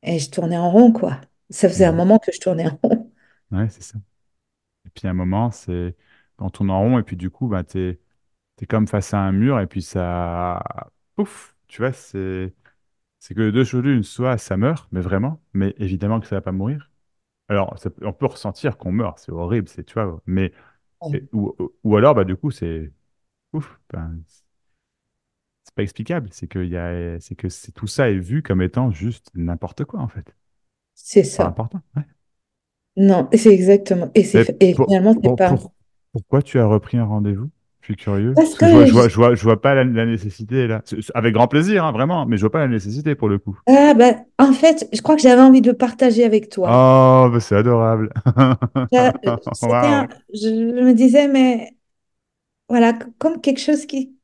Et je tournais en rond, quoi. Ça faisait un Mhm. moment que je tournais en rond. Ouais, c'est ça. Et puis à un moment, c'est quand on tourne en rond et puis du coup, bah, t'es comme face à un mur et puis ça, pouf, tu vois, c'est que de deux choses l'une, soit ça meurt, mais vraiment, mais évidemment que ça va pas mourir. Alors, on peut ressentir qu'on meurt, c'est horrible, c'est, tu vois, mais Ouais. ou alors, bah, du coup, c'est ouf, ben, c'est pas explicable. C'est que tout ça est vu comme étant juste n'importe quoi, en fait. C'est Pas ça. important. Ouais. Non, c'est exactement. Mais Et finalement, c'est pas. pourquoi tu as repris un rendez-vous? Je suis curieux. Parce Parce que je vois, que je vois, je vois, je vois pas la nécessité là. Avec grand plaisir, hein, vraiment, mais je vois pas la nécessité pour le coup. ah, bah, en fait, je crois que j'avais envie de le partager avec toi. Oh, bah, c'est adorable. C'était Waouh. je me disais, mais voilà, comme quelque chose qui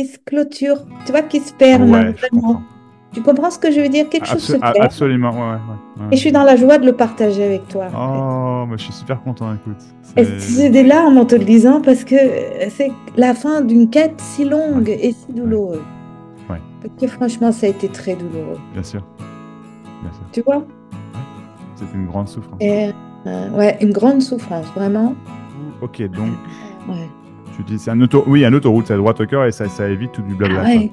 se clôture, tu vois, qui se ferme Ouais, je comprends. vraiment. Tu comprends ce que je veux dire? Quelque chose se ferme Absolument, ouais, ouais, ouais, et ouais. je suis dans la joie de le partager avec toi, en fait. Oh, mais je suis super content, écoute. Et C'est... j'ai des larmes en te le disant parce que c'est la fin d'une quête si Ouais, longue et si ouais, douloureuse. ouais, Parce que franchement, ça a été très douloureux. bien sûr, bien sûr. Tu vois? Ouais, c'est une grande souffrance. Et ouais, une grande souffrance, vraiment. Ok, donc, Ouais. tu dis, c'est oui, un autoroute, c'est à droite au cœur et ça évite tout du Ah blabla, quoi. ouais,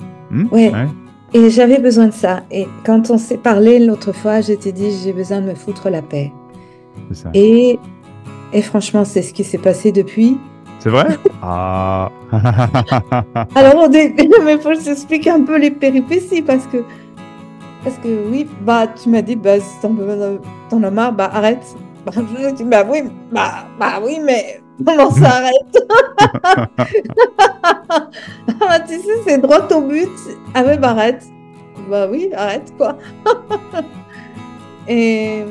ouais. Ouais, Et j'avais besoin de ça. Et quand on s'est parlé l'autre fois, je t'ai dit, j'ai besoin de me foutre la paix. c'est ça. Et, et franchement, c'est ce qui s'est passé depuis. C'est vrai? Ah. Alors, au début, mais il faut que je t'explique un peu les péripéties parce que oui, bah, tu m'as dit, bah, si t'en as marre, bah, arrête. Bah, je lui ai dit, bah oui, mais comment ça arrête? Ah, tu sais, c'est droit au but. Ah ouais, bah arrête. Bah oui, arrête, quoi. Et,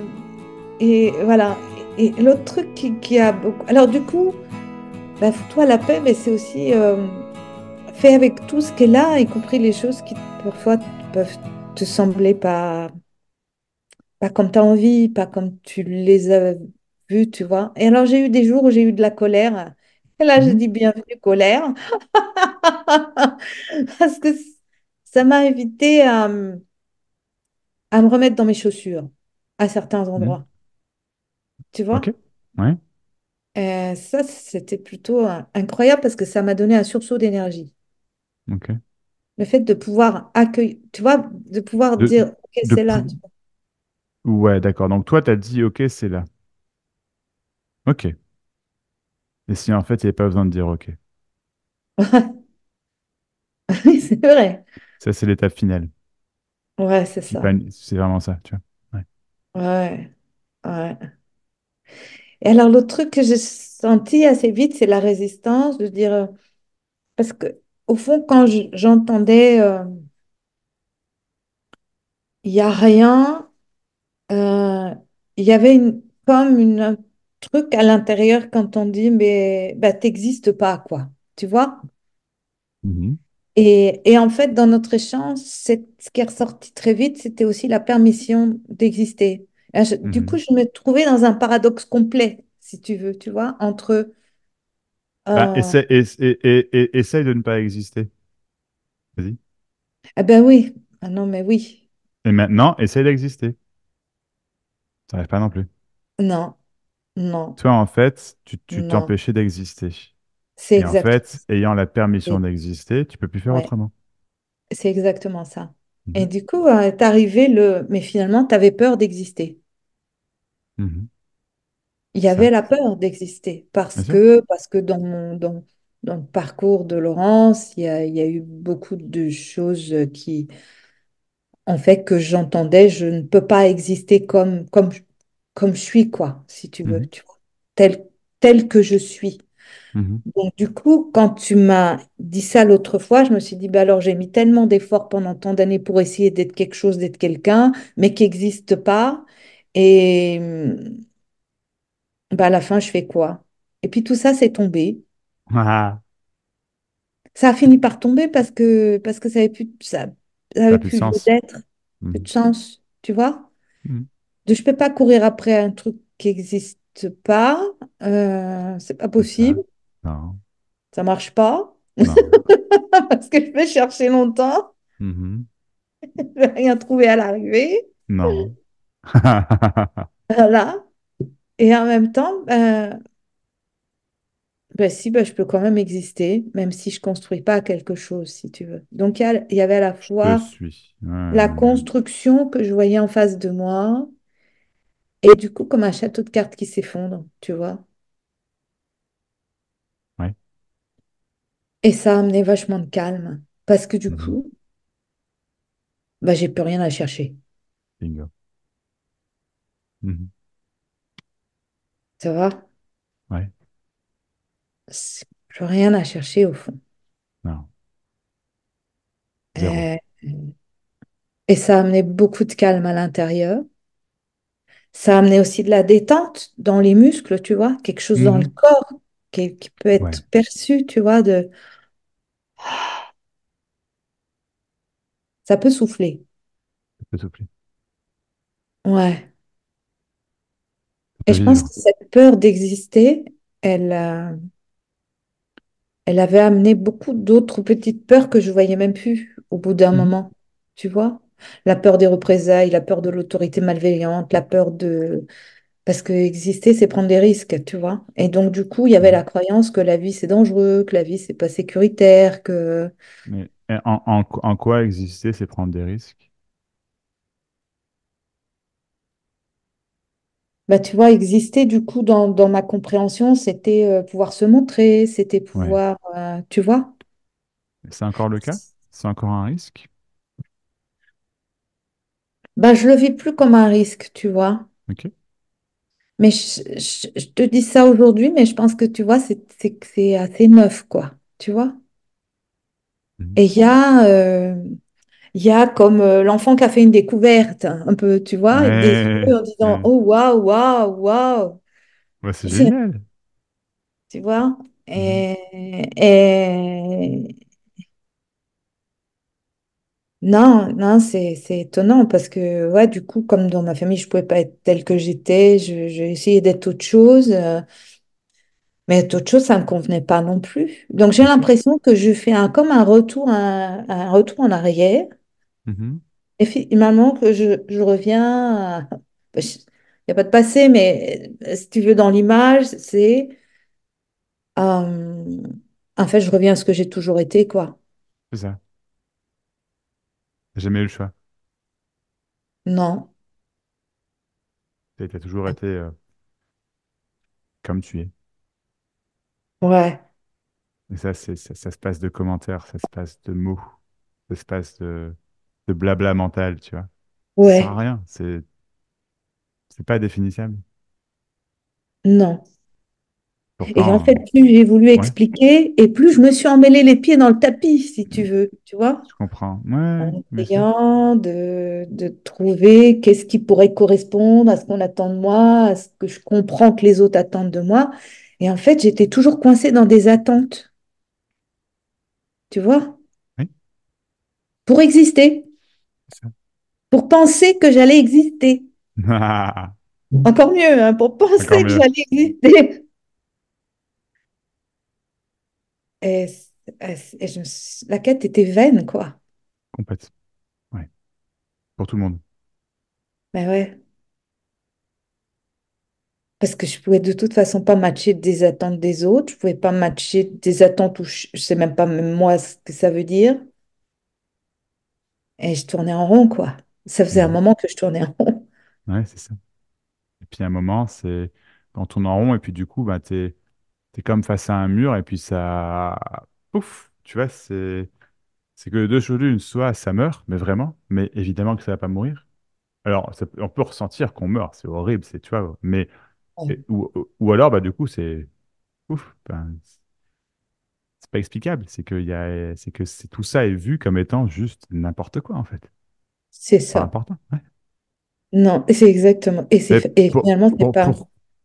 et voilà. Et l'autre truc qui a beaucoup. Alors, du coup, bah, fous-toi la paix, mais c'est aussi fait avec tout ce qu'elle a, y compris les choses qui parfois peuvent te sembler pas comme tu as envie, pas comme tu les as vues, tu vois. Et alors, j'ai eu des jours où j'ai eu de la colère. Et là, je Mhm. dis bienvenue, colère. Parce que ça m'a invité à me remettre dans mes chaussures à certains Mhm. endroits. Tu Ok. vois? Ouais. Ça, c'était plutôt incroyable parce que ça m'a donné un sursaut d'énergie. Ok. Le fait de pouvoir accueillir, tu vois, de pouvoir De, dire, OK, de c'est là. pou- Ouais, d'accord. Donc toi, t'as dit, ok, c'est là. Ok. Et si en fait, il n'y avait pas besoin de dire ok. Oui, c'est vrai. Ça, c'est l'étape finale. Ouais, c'est ça. C'est vraiment ça, tu vois. Ouais. Ouais, ouais. Et alors, l'autre truc que j'ai senti assez vite, c'est la résistance, de dire, parce que, au fond, quand j'entendais, il n'y a rien, euh, il y avait un truc à l'intérieur quand on dit, mais bah, t'existes pas, quoi. Tu vois? Mhm. Et en fait, dans notre échange, ce qui est ressorti très vite, c'était aussi la permission d'exister. Du coup, Mhm. je me trouvais dans un paradoxe complet, si tu veux, tu vois, entre... Bah, euh, essaye de ne pas exister. Vas-y. ah ben oui, ah non, mais oui, Et maintenant, essaye d'exister. Ça n'arrive pas non plus. non, non, Toi, en fait, tu non, t'empêchais d'exister. c'est Et en exactement fait, ayant la ça. permission d'exister, tu peux plus faire Ouais, autrement. c'est exactement ça. Et Mhm. du coup, est arrivé mais finalement, tu avais peur d'exister. Mhm. Il y C'est ça. avait la peur d'exister Bien sûr. parce que dans le parcours de Laurence, il y a eu beaucoup de choses qui ont fait que j'entendais, je ne peux pas exister comme je suis, quoi, si tu veux, Mhm. tu vois, tel que je suis. Mhm. Donc, du coup, quand tu m'as dit ça l'autre fois, je me suis dit, bah alors j'ai mis tellement d'efforts pendant tant d'années pour essayer d'être quelque chose, d'être quelqu'un, mais qui n'existe pas. Et bah, à la fin, je fais quoi? Et puis tout ça, c'est tombé. Ah, Ça a fini par tomber parce que ça ça a avait plus de plus lieu sens. d'être, plus Mhm. de sens, tu vois? Mhm. Je peux pas courir après un truc qui n'existe pas. C'est pas C'est ça. possible. Non, Ça marche pas non. parce que je vais chercher longtemps. Mhm. Je vais rien trouver à l'arrivée. Non. Voilà. Et en même temps, ben si, ben, je peux quand même exister, même si je construis pas quelque chose, si tu veux. Donc, il y avait à la Je te fois suis. la construction que je voyais en face de moi, et du coup, comme un château de cartes qui s'effondre, tu vois. Ouais. Et ça a amené vachement de calme, parce que du Mhm. coup, ben, j'ai plus rien à chercher, Bingo. Mhm. tu vois. Ouais. C'est plus rien à chercher au fond. Non. Zéro. Euh, Et ça a amené beaucoup de calme à l'intérieur. Ça a amené aussi de la détente dans les muscles, tu vois, quelque chose dans le Mhm. corps qui peut Ouais. être perçu, tu vois, de ça peut souffler. Ça peut souffler. Ouais. Ça Et peut je pense vivre. que cette peur d'exister, elle avait amené beaucoup d'autres petites peurs que je voyais même plus au bout d'un Mhm. moment, tu vois. La peur des représailles, la peur de l'autorité malveillante, la peur de... Parce que exister, c'est prendre des risques, tu vois. Et donc, du coup, il y avait Mhm. la croyance que la vie, c'est dangereux, que la vie, c'est pas sécuritaire, que... Mais en quoi exister, c'est prendre des risques? Bah, tu vois, exister, du coup, dans ma compréhension, c'était pouvoir se montrer, c'était Ouais. pouvoir, tu vois. C'est encore le cas? C'est encore un risque? Bah, je le vis plus comme un risque, tu vois. Ok. Mais je te dis ça aujourd'hui, mais je pense que, tu vois, c'est assez neuf, quoi, tu vois. Mhm. Et il y a comme l'enfant qui a fait une découverte, un peu, tu vois, des yeux Ouais. en disant, Ouais. oh, waouh, waouh, waouh, Ouais, c'est génial. tu vois. Mhm. Et non, non, c'est étonnant parce que, ouais, du coup, comme dans ma famille, je pouvais pas être telle que j'étais, j'ai essayé d'être autre chose, mais être autre chose, ça me convenait pas non plus. Donc, j'ai Bien sûr. l'impression que je fais comme un retour en arrière, Mhm. et finalement que je reviens, il n'y a pas de passé, mais si tu veux, dans l'image, euh, en fait, je reviens à ce que j'ai toujours été, quoi. C'est ça. J'ai jamais eu le choix. Non, T'as toujours été comme tu es. ouais, Et ça, ça se passe de commentaires, ça se passe de mots, ça se passe de blabla mental, tu vois. Ça sert à ouais, rien. C'est pas définissable. non. Et en Pourtant, fait, plus j'ai voulu ouais, expliquer, et plus je me suis emmêlé les pieds dans le tapis, si tu veux, tu vois, je comprends. Ouais, en bien sûr. essayant de trouver qu'est-ce qui pourrait correspondre à ce qu'on attend de moi, à ce que je comprends que les autres attendent de moi. Et en fait, j'étais toujours coincée dans des attentes, tu vois, Oui, pour exister, c'est ça. pour penser que j'allais exister. Encore mieux, hein, pour Encore penser que mieux. j'allais exister. Et, la quête était vaine, quoi. Complète. Ouais. Pour tout le monde. Mais ouais. Parce que je pouvais de toute façon pas matcher des attentes des autres. Je pouvais pas matcher des attentes où je sais même pas même moi ce que ça veut dire. Et je tournais en rond, quoi. Ça faisait un Mhm. moment que je tournais en rond. Ouais, c'est ça. Et puis à un moment, c'est quand on tourne en rond, et puis du coup, bah, t'es comme face à un mur, et puis ça. Pouf! Tu vois, c'est que de deux choses l'une, soit ça meurt, mais vraiment, mais évidemment que ça va pas mourir. Alors, on peut ressentir qu'on meurt, c'est horrible, c'est, tu vois, mais, Ouais. ou alors, bah, du coup, c'est, ouf, ben, c'est pas explicable, c'est que tout ça est vu comme étant juste n'importe quoi, en fait. C'est Pas ça. important, ouais. Non, c'est exactement. Mais Et finalement, c'est pas.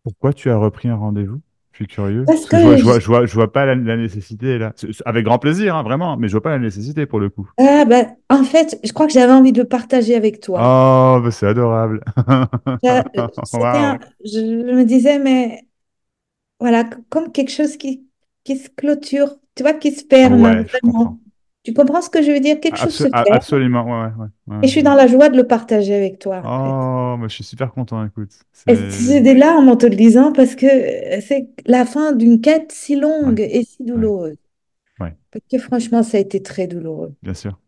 pourquoi tu as repris un rendez-vous? Je suis curieux, Parce parce que je vois, que je vois, je vois, je vois pas la nécessité, là. Avec grand plaisir, hein, vraiment, mais je vois pas la nécessité, pour le coup. ah, bah, en fait, je crois que j'avais envie de le partager avec toi. Oh, bah, c'est adorable. C'était Waouh. je me disais, mais voilà, comme quelque chose qui se clôture, tu vois, qui se ferme Ouais, je comprends. vraiment. Tu comprends ce que je veux dire? Quelque chose se fait Absolument, ouais, ouais, ouais, et ouais, je suis ouais. dans la joie de le partager avec toi, en fait. Oh, bah, je suis super content, écoute. Et C'est... j'ai des larmes en te le disant parce que c'est la fin d'une quête si Ouais, longue et si ouais, douloureuse. ouais, Parce que franchement, ça a été très douloureux. bien sûr,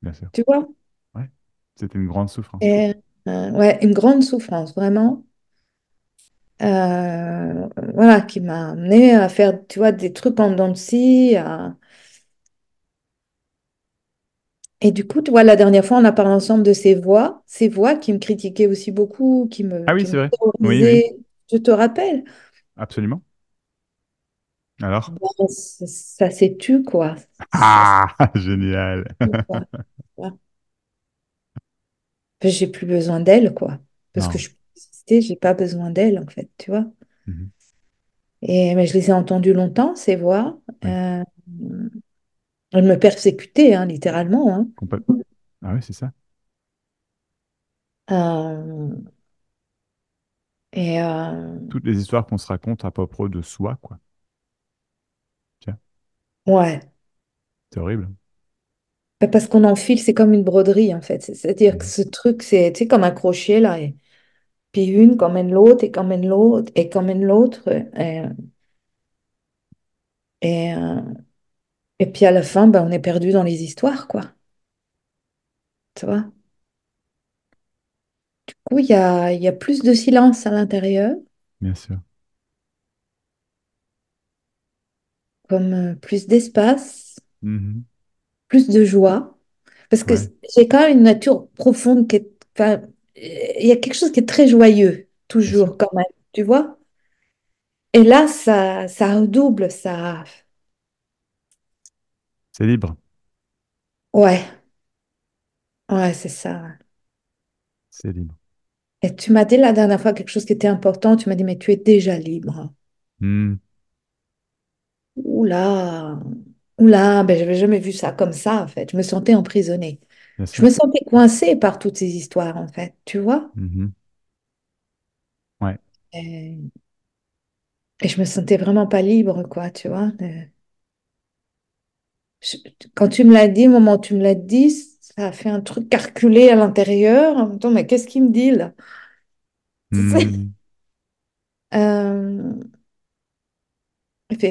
bien sûr. Tu vois? Ouais, c'était une grande souffrance. Et, ouais, une grande souffrance, vraiment. Euh, voilà, qui m'a amené à faire, tu vois, des trucs en dents de scie. Et du coup, tu vois, la dernière fois, on a parlé ensemble de ces voix qui me critiquaient aussi beaucoup, Ah oui, qui c'est me vrai. Oui, oui, terrorisaient. Je te rappelle. absolument. Alors? Bon, ça s'est tu, quoi. Ah, génial. Tu vois. J'ai plus besoin d'elle, quoi. Parce que Non. je peux exister, j'ai pas besoin d'elle, en fait, tu vois. Mhm. Et mais je les ai entendues longtemps, ces voix. Oui, Elles me persécutaient, hein, littéralement, hein. complètement. Ah oui, c'est ça. Euh, et Toutes les histoires qu'on se raconte à propos de soi, quoi. Tiens, ouais. c'est horrible. Parce qu'on enfile, c'est comme une broderie, en fait. C'est-à-dire que Mhm. ce truc, c'est, tu sais, comme un crochet, là. Et puis une qu'emmène l'autre, et qu'emmène l'autre, et qu'emmène l'autre. Et, euh, et puis à la fin, ben, on est perdu dans les histoires, quoi. Tu vois? Du coup, il y a plus de silence à l'intérieur, Bien sûr. comme plus d'espace, Mhm. plus de joie. Parce que Ouais, j'ai quand même une nature profonde qui est... Enfin, il y a quelque chose qui est très joyeux, bien sûr. toujours, quand même. Tu vois? Et là, ça redouble, ça... C'est libre. Ouais, ouais, c'est ça. C'est libre. Et tu m'as dit la dernière fois quelque chose qui était important. Tu m'as dit, mais tu es déjà libre. Mhm. Oula, oula, ben, j'avais jamais vu ça comme ça, en fait. Je me sentais emprisonnée. Bien Je sûr. me sentais coincée par toutes ces histoires, en fait, tu vois? Mhm. Ouais, Et, et je me sentais vraiment pas libre, quoi, tu vois? Je- Quand tu me l'as dit, au moment où tu me l'as dit, ça a fait un truc calculé à l'intérieur. En même temps, mais qu'est-ce qu'il me dit, là? Tu sais? Mhm. Euh, et puis,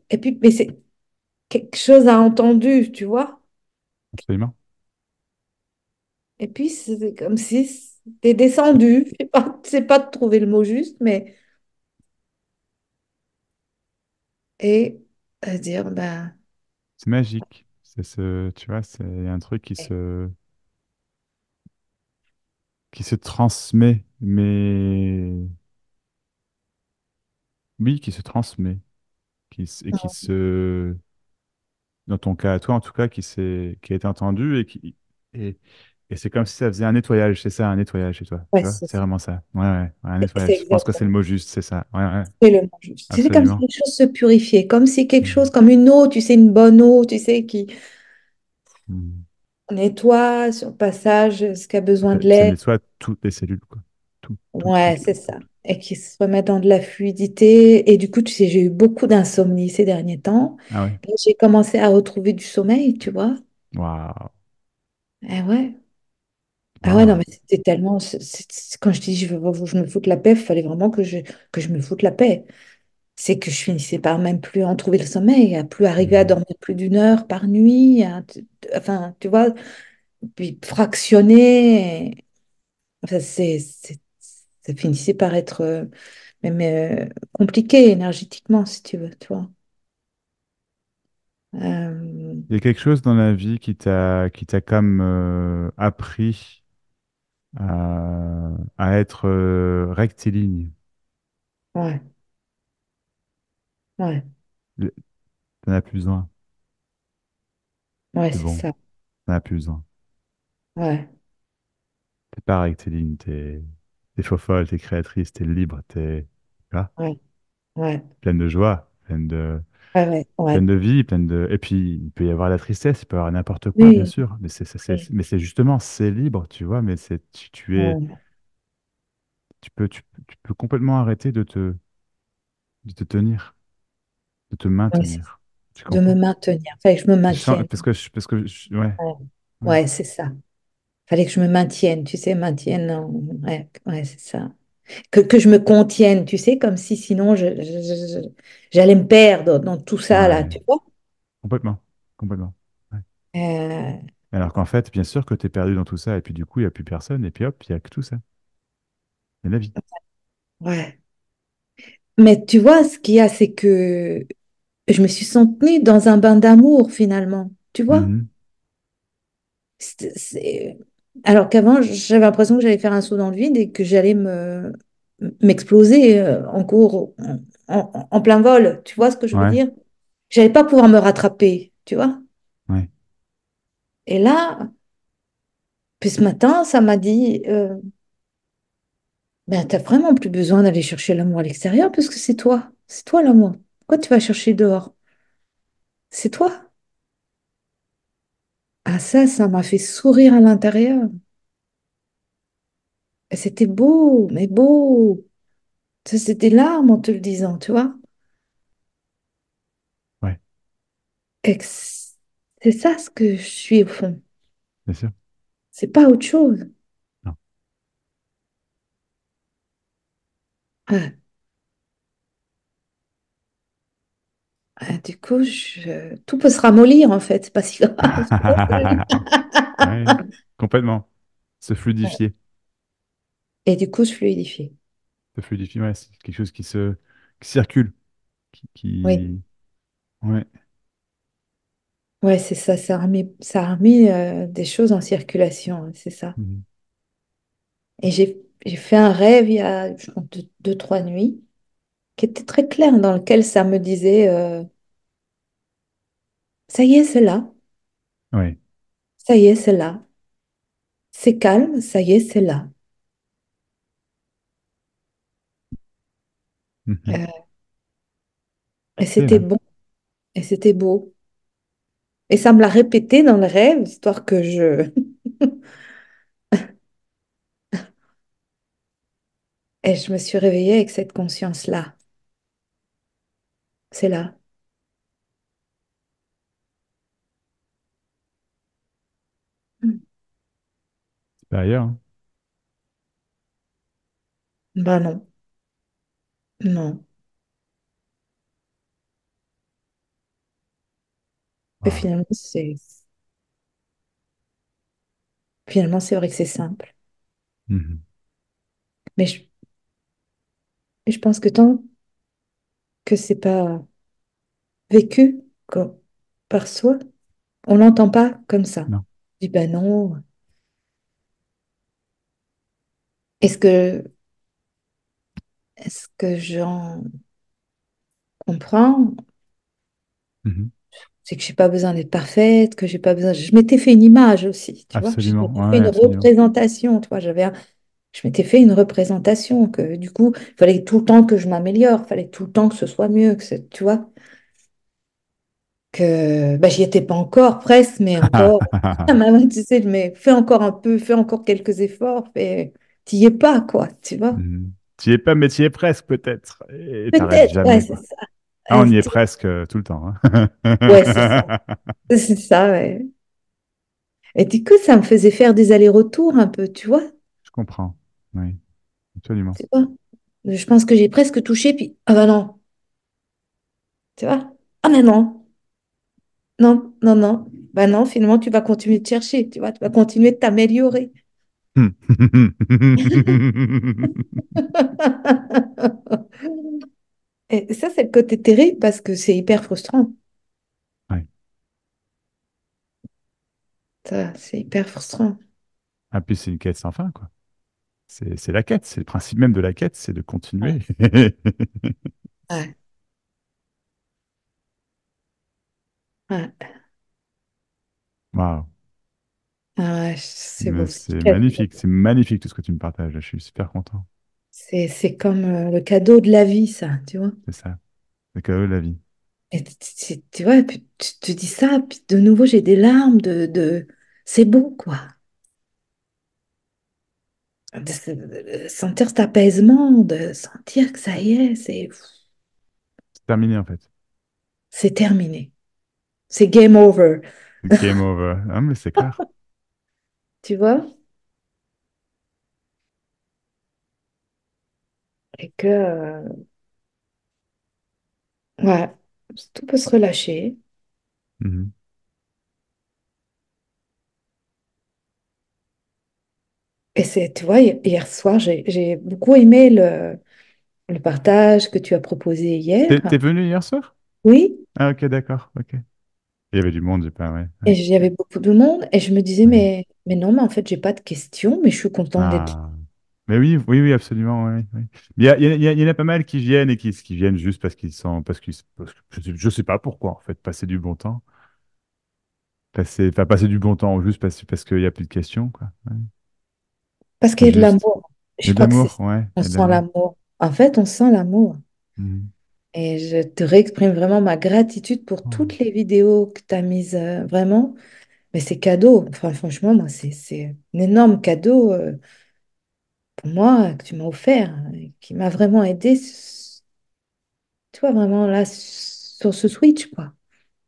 et puis, mais c'est quelque chose à entendu, tu vois? Absolument. Et puis, c'est comme si t'es descendu. Je sais pas de trouver le mot juste, mais... Et à dire, ben... C'est magique. Tu vois, c'est un truc qui se transmet, mais oui, qui se transmet, et qui se, dans ton cas à toi en tout cas, qui a été entendu et, et c'est comme si ça faisait un nettoyage, c'est ça, un nettoyage chez toi, Ouais, tu vois, c'est c'est ça. vraiment ça. Ouais, ouais, ouais, un C'est nettoyage. Je pense que c'est le exactement. mot juste, c'est ça. Ouais, ouais, C'est le mot juste. C'est comme si absolument. quelque chose se purifiait, comme si quelque chose, Mhm. comme une eau, tu sais, une bonne eau, tu sais, qui Mhm. nettoie sur le passage ce qui a besoin de Ça l'air. nettoie toutes les cellules, quoi. Tout, tout, tout, Ouais, c'est tout, ça. tout. Et qui se remet dans de la fluidité. Et du coup, tu sais, j'ai eu beaucoup d'insomnie ces derniers temps. Ah ouais. Et j'ai commencé à retrouver du sommeil, tu vois. Waouh. Ah ouais. Ah ouais, non, Waouh. mais c'était tellement. Quand je dis je me foute la paix, il fallait vraiment que je me foute la paix. C'est que je finissais par même plus en trouver le sommeil, à plus arriver à Mhm. dormir plus d'une heure par nuit, enfin, tu vois, puis fractionner. Enfin, ça finissait par être même compliqué énergétiquement, si tu veux, tu vois. Euh, Il y a quelque chose dans la vie qui t'a comme appris à être rectiligne. ouais, ouais, Le- T'en as plus besoin. ouais, C'est c'est bon. ça. T'en as plus besoin. Ouais, T'es pas rectiligne. T'es fofolle, t'es créatrice, t'es libre, tu vois, ouais, ouais, pleine de joie, ouais, ouais, ouais. pleine de vie, pleine de. Et puis, il peut y avoir la tristesse, il peut y avoir n'importe quoi, bien Oui, sûr. oui, Mais c'est justement, c'est libre, tu vois, mais ouais, tu peux complètement arrêter de te tenir, de te ouais, maintenir. Je de me comprends. maintenir. Fallait que je me maintienne. Ouais, Ouais, ouais, ouais, c'est ça. Fallait que je me maintienne, tu sais, maintienne. Ouais, ouais, c'est ça. Que je me contienne, tu sais, comme si sinon j'allais me perdre dans tout ça, là, ouais, tu vois. complètement, complètement. Ouais. Euh, Alors qu'en fait, bien sûr que tu es perdu dans tout ça, et puis du coup, il n'y a plus personne, et puis hop, il n'y a que tout ça. C'est la vie. ouais. Mais tu vois, ce qu'il y a, c'est que je me suis sentie dans un bain d'amour, finalement. Tu vois? Mhm. C'est- c'est- Alors qu'avant, j'avais l'impression que j'allais faire un saut dans le vide et que j'allais m'exploser en cours, en plein vol. Tu vois ce que je veux Ouais, dire? J'allais pas pouvoir me rattraper, tu vois? ouais, Et là, puis ce matin, ça m'a dit, ben, t'as vraiment plus besoin d'aller chercher l'amour à l'extérieur parce que c'est toi. C'est toi l'amour. Pourquoi tu vas chercher dehors? C'est toi. Ah ça m'a fait sourire à l'intérieur. Et c'était beau, mais beau. Ça, c'était larmes en te le disant, tu vois? ouais, Et c'est ça ce que je suis au fond. bien sûr. C'est pas autre chose. Non. Ouais. Ouais, du coup, tout peut se ramollir en fait. C'est pas si grave. Ouais, complètement. Se fluidifier. Et du coup, je fluidifie. Se fluidifier, ouais, c'est quelque chose qui circule, Oui. Ouais. Ouais, c'est ça. Ça a remis des choses en circulation. Ouais, c'est ça. Mhm. Et j'ai fait un rêve il y a, je pense, deux, trois nuits, qui était très clair, dans lequel ça me disait, ça y est, c'est là. Ouais. Ça y est, c'est là. C'est calme, ça y est, c'est là. Mhm. Euh, et C'est c'était là. bon, et c'était beau. Et ça me l'a répété dans le rêve, histoire que je... Et je me suis réveillée avec cette conscience-là. C'est là. Hmm. C'est pas ailleurs, hein. Ben non, non. Et Waouh. finalement, c'est vrai que c'est simple. Mhm. Mais je pense que tant que c'est pas vécu par soi, on l'entend pas comme ça. Non. Je dis, ben non. Est-ce que j'en comprends? Mhm. C'est que j'ai pas besoin d'être parfaite, que j'ai pas besoin. Je m'étais fait une image aussi, tu vois. Je Absolument. m'étais Ouais, fait ouais, une absolument. représentation, tu vois. Je m'étais fait une représentation que du coup, il fallait tout le temps que je m'améliore, il fallait tout le temps que ce soit mieux, tu vois. Que bah, j'y étais pas encore, presque, mais encore. Ah, maman, tu sais, mais fais encore un peu, fais encore quelques efforts, t'y es pas, quoi, tu vois. Mhm. Tu y es pas, mais tu y es presque peut-être. Et t'arrêtes Peut-être, ouais, jamais, c'est quoi. ça. Ah, on y est presque tout le temps, hein. Ouais, c'est ça. C'est ça, ouais. Et du coup, ça me faisait faire des allers-retours un peu, tu vois. Je comprends. Oui, absolument. Tu vois. Je pense que j'ai presque touché, puis ah bah non, tu vois. Ah mais non, non, non, non. Bah non, finalement, tu vas continuer de chercher, tu vois, tu vas continuer de t'améliorer. Et ça, c'est le côté terrible parce que c'est hyper frustrant. Ouais. Ça, c'est hyper frustrant. Ah, puis c'est une quête sans fin, quoi. C'est la quête, c'est le principe même de la quête, c'est de Ouais, continuer. ouais, ouais. Waouh. Ah ouais, c'est beau, c'est C'est très beau. magnifique tout ce que tu me partages. Je suis super content. C'est comme le cadeau de la vie, ça, tu vois. C'est ça, le cadeau de la vie. Et tu vois, puis tu te dis ça, puis de nouveau, j'ai des larmes C'est beau, quoi. De sentir cet apaisement, de sentir que ça y est, C'est terminé en fait. c'est terminé. c'est game over, Game over. Ah, mais c'est clair. tu vois? Et que, ouais, tout peut se relâcher. Mhm. Et c'est, tu vois, hier soir, j'ai beaucoup aimé le partage que tu as proposé hier. T'es venu hier soir? Oui, Ah, ok, d'accord. Ok. Il y avait du monde, j'ai pas, ouais. et Ouais. il y avait beaucoup de monde. Et je me disais, Ouais. mais non, mais en fait, j'ai pas de questions, mais je suis contente d'être. Ah. Mais oui, oui, oui, absolument, oui, oui. Il y en a pas mal qui viennent et qui viennent juste parce qu'ils sont, parce que je sais pas pourquoi, en fait, passer du bon temps. Enfin, passer du bon temps juste parce qu'il y a plus de questions, quoi. Ouais. Parce qu'il C'est y a de juste. l'amour. Il y Je a de crois que c'est l'amour, ça. ouais, On il y a de sent l'amour. l'amour. En fait, on sent l'amour. Mhm. Et je te réexprime vraiment ma gratitude pour Oh, toutes les vidéos que tu as mises, vraiment. Mais c'est cadeau. Enfin, franchement, moi, c'est un énorme cadeau, pour moi que tu m'as offert, qui m'a vraiment aidé, tu vois, vraiment là, sur ce switch, quoi.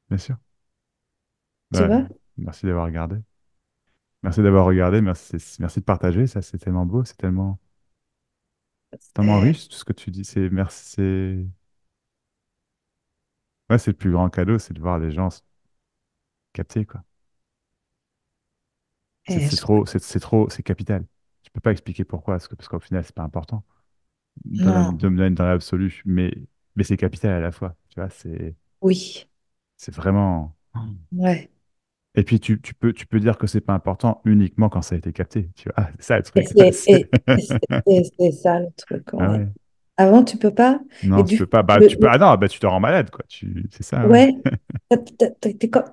bien sûr. Tu Ouais. vois? Merci d'avoir regardé. Merci d'avoir regardé. Merci de partager. Ça, c'est tellement beau. C'est tellement Et, riche, tout ce que tu dis. C'est, merci. Ouais, c'est le plus grand cadeau, c'est de voir les gens se capter, quoi. et C'est trop, c'est trop, c'est capital. Je peux pas expliquer pourquoi, parce qu'au final, c'est pas important non, dans l'absolu, mais c'est capital à la fois. Tu vois, oui, c'est vraiment. ouais. Et puis tu peux dire que c'est pas important uniquement quand ça a été capté. Tu vois, c'est ça le Et truc. c'est c'est ça le truc, Ah ouais. ouais. Avant, tu peux pas. Et Non, tu du peux coup, pas. Bah, tu peux. Ah non, bah, tu te rends malade, quoi. C'est ça, ouais. ouais, t'as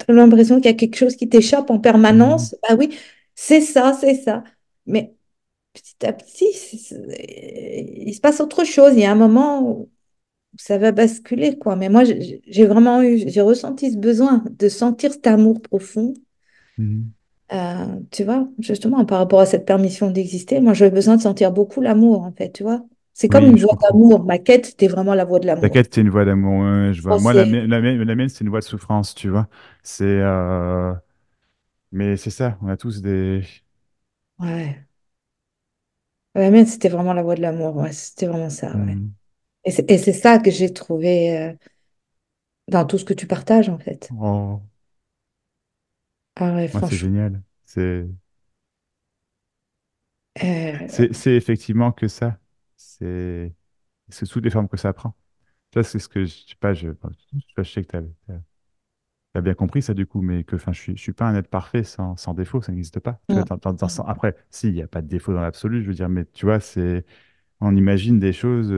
l'impression qu'il y a quelque chose qui t'échappe en Mhm. permanence. Ah oui, c'est ça, c'est ça. Mais petit à petit, il se passe autre chose. Il y a un moment où ça va basculer, quoi. Mais moi, j'ai vraiment j'ai ressenti ce besoin de sentir cet amour profond. Mhm. Tu vois, justement, par rapport à cette permission d'exister, moi, j'avais besoin de sentir beaucoup l'amour, en fait, tu vois. C'est comme Oui, une je voix comprends. d'amour. Ma quête, c'était vraiment la voix de l'amour. T'inquiète, c'est une voix d'amour, ouais, ouais, je vois. Ça, Moi, c'est... la mienne, c'est une voix de souffrance, tu vois. C'est, mais c'est ça, on a tous des. Ouais. La mienne, c'était vraiment la voix de l'amour. Ouais, c'était vraiment ça, ouais. Hmm. Et c'est ça que j'ai trouvé, dans tout ce que tu partages, en fait. Oh, Ah ouais, moi, c'est franchement. génial. Euh, C'est effectivement que ça. C'est, c'est sous les formes que ça prend. Ça, c'est ce que je sais pas, je sais que t'as bien compris ça du coup, mais que, enfin, je suis pas un être parfait sans défaut, ça n'existe pas. Tu vois, mm, après, si, il n'y a pas de défaut dans l'absolu, je veux dire, mais tu vois, on imagine des choses.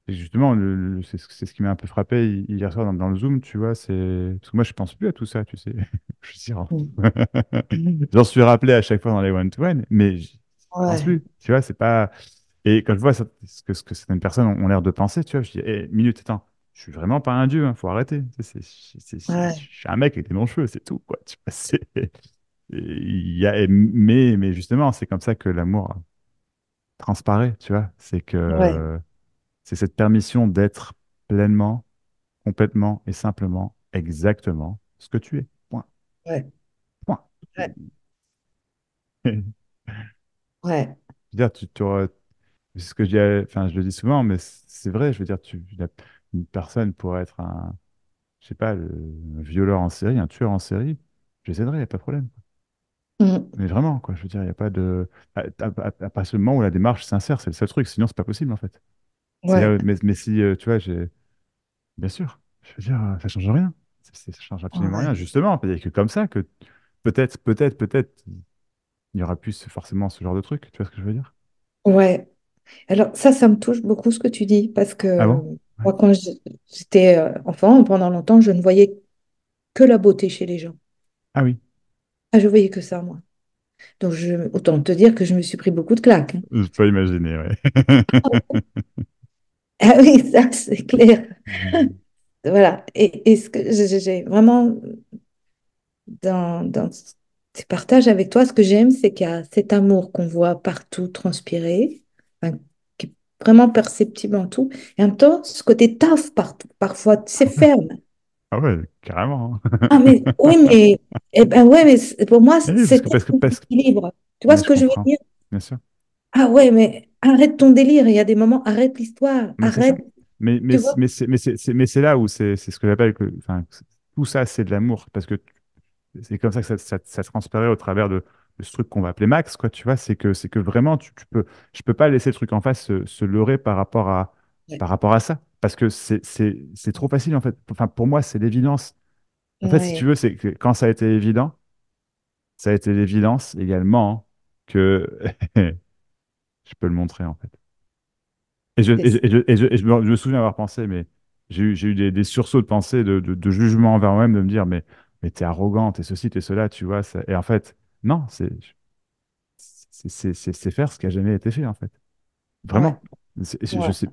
Et justement, c'est ce qui m'a un peu frappé hier soir dans le Zoom, tu vois, parce que moi, je pense plus à tout ça, tu sais. Je veux dire, mm. j'en suis rappelé à chaque fois dans les one-to-one, mais je pense Ouais, plus, tu vois, c'est pas. Et quand je vois ce que certaines personnes ont l'air de penser, tu vois, je dis, minute, attends, je suis vraiment pas un dieu, hein, faut arrêter. Tu sais, je ouais, suis un mec avec des longs cheveux, c'est tout, quoi. Tu vois, mais justement, c'est comme ça que l'amour transparaît, tu vois. ouais, C'est cette permission d'être pleinement, complètement et simplement, exactement ce que tu es. Point. ouais, Point. ouais, Je veux ouais. dire, c'est ce que je dis, enfin, je le dis souvent, mais c'est vrai, je veux dire, une personne pourrait être je sais pas, un violeur en série, un tueur en série, je les aiderais, il n'y a pas de problème. Mm. Mais vraiment, quoi, je veux dire, il n'y a pas de. À partir du moment où la démarche est sincère, c'est le seul truc, sinon c'est pas possible, en fait. Ouais, Mais si, tu vois, bien sûr, je veux dire, ça change rien. Ça change absolument rien. ouais, Justement, il n'y a que comme ça que peut-être, il y aura plus forcément ce genre de truc. Tu vois ce que je veux dire? ouais. Alors ça me touche beaucoup ce que tu dis, parce Ah que bon? Ouais. moi, quand j'étais enfant, pendant longtemps, je ne voyais que la beauté chez les gens. Ah oui, Ah, je voyais que ça, moi. Donc, autant te dire que je me suis pris beaucoup de claques, hein. je peux imaginer, ouais. Ah oui, ça, c'est clair. Voilà. Et ce que j'ai vraiment, dans ces partages avec toi, ce que j'aime, c'est qu'il y a cet amour qu'on voit partout transpirer, enfin, qui est vraiment perceptible en tout. Et en même temps, ce côté taf partout, parfois, c'est ferme. Ah ouais, carrément, Ah, hein. mais oui, mais eh ben ouais, mais pour moi, Eh oui, c'était un parce que, équilibre. Tu vois mais ce je que je veux comprends, dire? bien sûr. Ah ouais, mais arrête ton délire. Il y a des moments, arrête l'histoire, Mais c'est ça. arrête. Tu vois? Mais c'est là où c'est ce que j'appelle que, enfin, tout ça, c'est de l'amour. Parce que c'est comme ça que ça transparaît au travers de ce truc qu'on va appeler Max, quoi, tu vois. C'est que vraiment, je peux pas laisser le truc en face se leurrer Ouais, par rapport à ça. Parce que c'est trop facile, en fait. Enfin, pour moi, c'est l'évidence. En fait, si tu ouais, veux, c'est que quand ça a été évident, ça a été l'évidence également que je peux le montrer, en fait. c'est ça. Je me souviens avoir pensé, mais j'ai eu des sursauts de pensée, de jugement envers moi-même, de me dire, mais t'es arrogant, t'es ceci, t'es cela, tu vois. Et en fait, non, c'est faire ce qui a jamais été fait, en fait. Ouais, Vraiment. Je ouais, sais,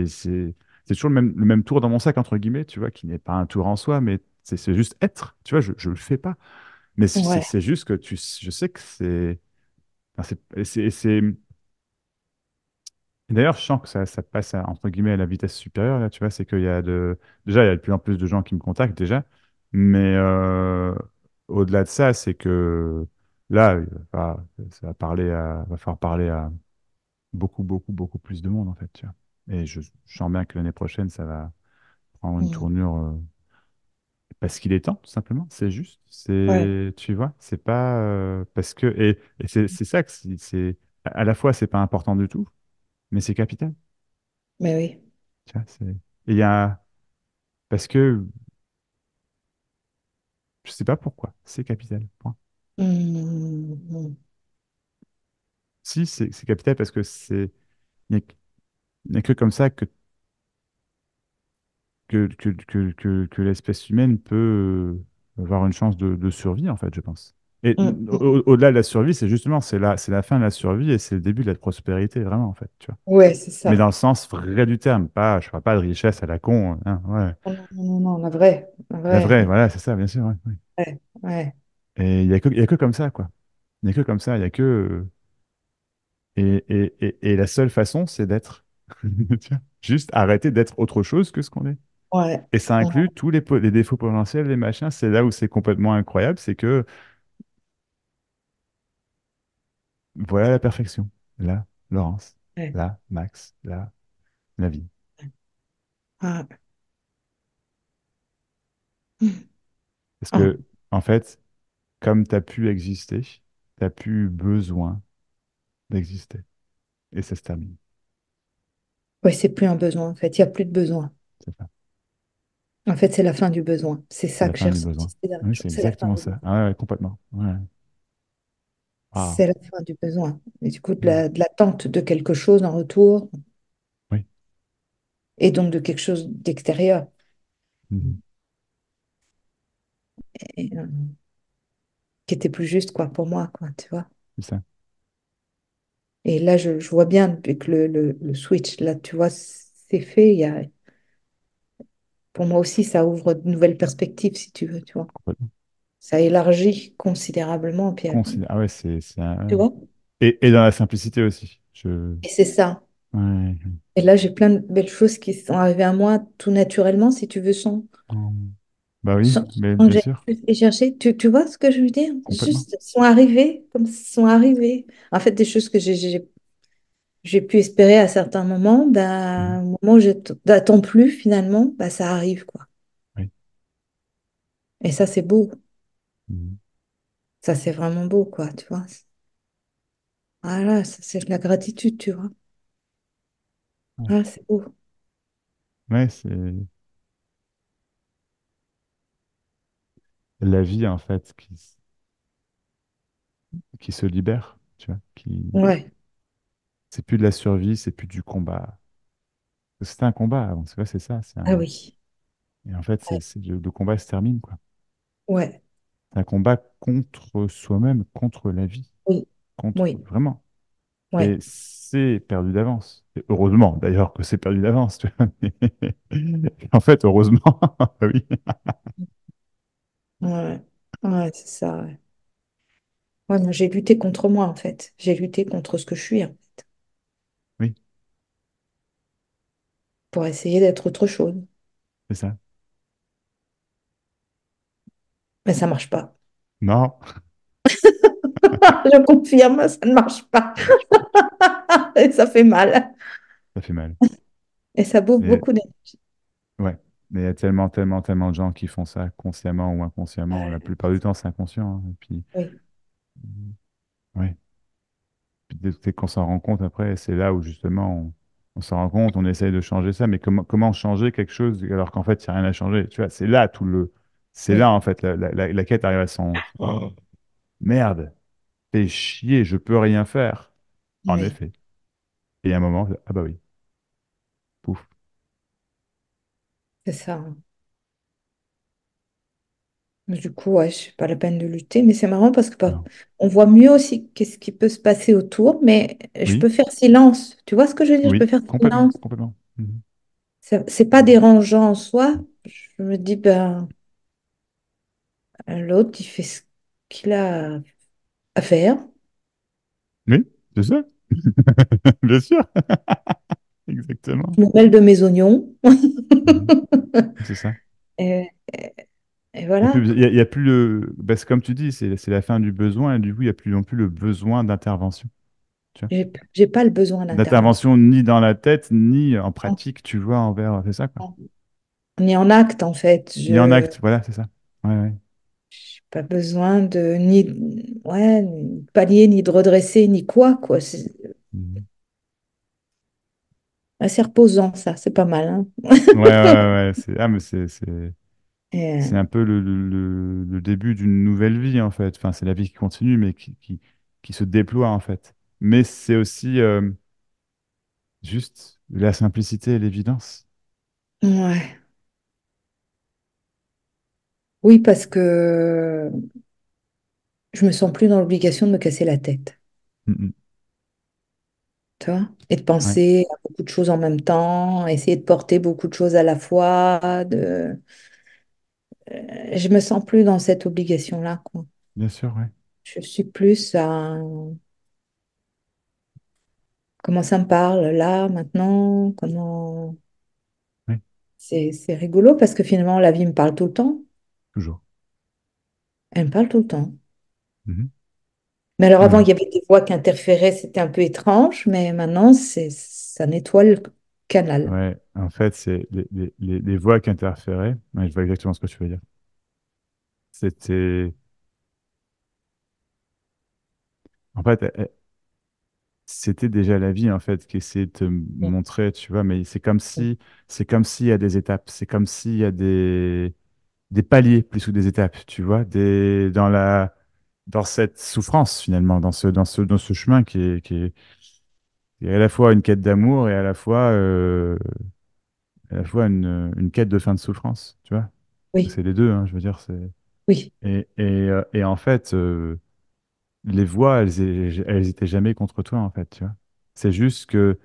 c'est toujours le même tour dans mon sac, entre guillemets, tu vois, qui n'est pas un tour en soi, mais c'est juste être, tu vois, je le fais pas. Mais ouais. c'est juste que je sais que c'est. Enfin, et d'ailleurs, je sens que ça passe entre guillemets à la vitesse supérieure, là, tu vois, c'est qu'il y a déjà, il y a de plus en plus de gens qui me contactent déjà, mais au-delà de ça, c'est que là, ça va va falloir parler à beaucoup plus de monde, en fait, tu vois. Et je sens bien que l'année prochaine, ça va prendre une Mm. tournure, parce qu'il est temps, tout simplement, c'est juste, Ouais, tu vois, c'est pas, parce que, et c'est ça que à la fois, c'est pas important du tout, mais c'est capital, mais oui. tu vois, et il y a. Parce que je sais pas pourquoi, c'est capital. Point. Mm. Si, c'est capital parce que il n'y a que comme ça que l'espèce humaine peut avoir une chance de survie, en fait, je pense. Et Mm. Mm. au-delà de la survie, c'est la fin de la survie et c'est le début de la prospérité, vraiment, en fait, tu vois. Ouais, c'est Mais ça. dans le sens vrai du terme, pas, je parle pas de richesse à la con, hein, ouais. Oh non, non, non, non, la vraie, la La vraie. vraie, voilà, c'est ça, bien sûr, ouais, ouais. Ouais, ouais, Et il y a que comme ça, quoi. Il n'y a que comme ça, il y a que. Et la seule façon, c'est d'être. Tiens, juste arrêter d'être autre chose que ce qu'on est. ouais, Et ça ouais, inclut tous les défauts potentiels, les machins. C'est là où c'est complètement incroyable, c'est que voilà la perfection. Là, Laurence. ouais. Là, Max. Là, la vie. Ah. Mm. Parce Ah. que, en fait, comme tu as pu exister, tu n'as plus besoin d'exister. Et ça se termine. Ouais, c'est plus un besoin, en fait. Il n'y a plus de besoin. C'est ça. En fait, c'est la fin du besoin. C'est C'est ça la que fin j'ai du ressenti besoin. ces derniers Oui, jours. c'est C'est la fin exactement du ça. besoin. Ah ouais, complètement. Ouais. Waouh. C'est la fin du besoin. Et du coup, Mm. de l'attente de quelque chose en retour, Oui. et donc de quelque chose d'extérieur. Mhm. Et, qui était plus juste, quoi, pour moi, quoi, tu vois. C'est ça. Et là, je vois bien depuis que le switch, là, tu vois, c'est fait. Pour moi aussi, ça ouvre de nouvelles perspectives, si tu veux, tu vois. Complètement. Ça élargit considérablement, puis, Ah ouais, tu vois. et dans la simplicité aussi. Et c'est ça. Ouais. Et là, j'ai plein de belles choses qui sont arrivées à moi tout naturellement, si tu veux, Oh. Bah oui, mais sans bien que j'aille sûr, plus les chercher. Tu vois ce que je veux dire? complètement. Juste, elles sont arrivées comme elles sont arrivées. En fait, des choses que j'ai pu espérer à certains moments, Mhm. ben, au moment où je n'attends plus, finalement, ben, ça arrive, quoi. Oui. Et ça, c'est beau. Mhm. Ça, c'est vraiment beau, quoi, tu vois. Voilà, ça, c'est de la gratitude, tu vois. Ouais, Ah, c'est beau. ouais, c'est la vie, en fait, qui se libère, tu vois, Ouais. c'est plus de la survie, c'est plus du combat. C'était un combat avant, c'est vrai, c'est ça. Ah oui. Et en fait, le combat se termine, quoi. Ouais. C'est un combat contre soi-même, contre la vie, Oui. contre, Oui. vraiment. Et Ouais. c'est perdu d'avance. Et heureusement, d'ailleurs, que c'est perdu d'avance, tu vois. En fait, heureusement, bah oui. Ouais. Ouais, c'est ça. Ouais. Ouais, moi, j'ai lutté contre moi, en fait. J'ai lutté contre ce que je suis, hein, Oui, pour essayer d'être autre chose. c'est ça. Mais ça marche pas. Non, Je confirme, ça ne marche pas. Et ça fait mal. ça fait mal. Et ça bouffe Et, beaucoup d'énergie. ouais. Mais il y a tellement, tellement, tellement de gens qui font ça consciemment ou inconsciemment. La plupart du temps, c'est inconscient, hein. Et puis, Oui, ouais. Puis dès qu'on s'en rend compte après, c'est là où justement on s'en rend compte, on essaye de changer ça. Mais comment changer quelque chose alors qu'en fait, il n'y a rien à changer? Tu vois, c'est là tout le. C'est là, oui, en fait, la quête arrive à son. Oh, merde, fais chier, je peux rien faire. En oui, effet. Et il y a un moment, ah bah oui, pouf. c'est ça. Du coup, ouais, c'est pas la peine de lutter, mais c'est marrant parce que Non. on voit mieux aussi qu'est-ce qui peut se passer autour, mais je Oui, peux faire silence. Tu vois ce que je veux dire? Je peux oui, faire complètement, silence. complètement. Mhm. C'est pas dérangeant en soi. Je me dis, ben, l'autre, il fait ce qu'il a à faire. Oui, c'est ça. Bien sûr. Exactement. Je me mêle de mes oignons. Mhm. C'est ça. Et, et Il y a voilà. plus, il y a plus le. Bah, c'est comme tu dis, c'est la fin du besoin, et du coup, il n'y a plus non plus le besoin d'intervention. Tu vois. J'ai pas le besoin d'intervenir. D'intervention ni dans la tête, ni en pratique, tu vois, envers. C'est ça, quoi. Ni en acte, en fait. Ni en Je acte, voilà, c'est ça. Ouais, ouais. n'ai pas besoin de ouais, ni de pallier, ni de redresser, ni quoi. Mhm. C'est reposant, ça. C'est pas mal, hein. Ouais, ouais, ouais. Ah, mais Et, c'est un peu le début d'une nouvelle vie, en fait. Enfin, c'est la vie qui continue, mais qui se déploie, en fait. Mais c'est aussi juste la simplicité et l'évidence. ouais. Oui, parce que je me sens plus dans l'obligation de me casser la tête, Mhm. tu vois, et de Ouais, penser à beaucoup de choses en même temps, essayer de porter beaucoup de choses à la fois. Je me sens plus dans cette obligation-là, quoi. bien sûr, ouais. Je suis plus à comment ça me parle là, maintenant, comment. Ouais, C'est rigolo parce que finalement, la vie me parle tout le temps. toujours. Elle me parle tout le temps. Mhm. Mais alors Ouais, avant, ouais. il y avait des voix qui interféraient, c'était un peu étrange, mais maintenant, ça nettoie le canal. Ouais, en fait, c'est les voix qui interféraient. Ouais, je vois exactement ce que tu veux dire. C'était. En fait, c'était déjà la vie, en fait, qui essayait de te montrer, tu vois, mais c'est comme s'il y a des étapes. C'est comme s'il y a des paliers plus que des étapes, tu vois, dans cette souffrance, finalement, dans ce chemin qui est à la fois une quête d'amour et à la fois une quête de fin de souffrance, tu vois. Oui, C'est les deux, hein, je veux dire. oui, Et en fait, les voix, elles étaient jamais contre toi, en fait, tu vois. C'est juste que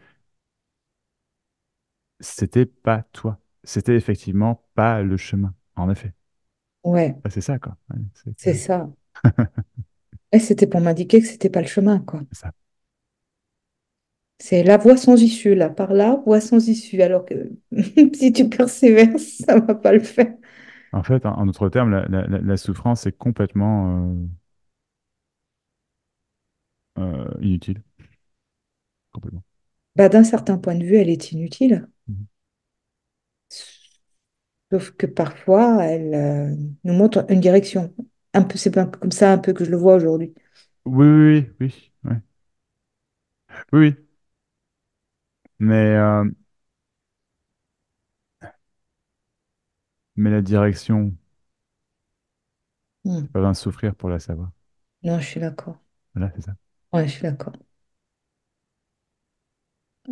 c'était pas toi. C'était effectivement pas le chemin, en effet. ouais, Ah, c'est ça, quoi. Ouais, c'est c'est clair. ça. Et c'était pour m'indiquer que c'était pas le chemin, quoi. C'est ça. C'est la voie sans issue, là, par là, voie sans issue. Alors que si tu persévères, ça va pas le faire. En fait, en d'autres termes, la souffrance est complètement inutile. Complètement. Bah, d'un certain point de vue, elle est inutile. Mhm. Sauf que parfois, elle nous montre une direction. Un peu, c'est pas comme ça un peu que je le vois aujourd'hui. Oui, oui, oui, oui, ouais. Oui, oui. Mais, mais la direction, Hmm. pas besoin de souffrir pour la savoir. Non, je suis d'accord. Voilà, c'est ça. Ouais, je suis d'accord.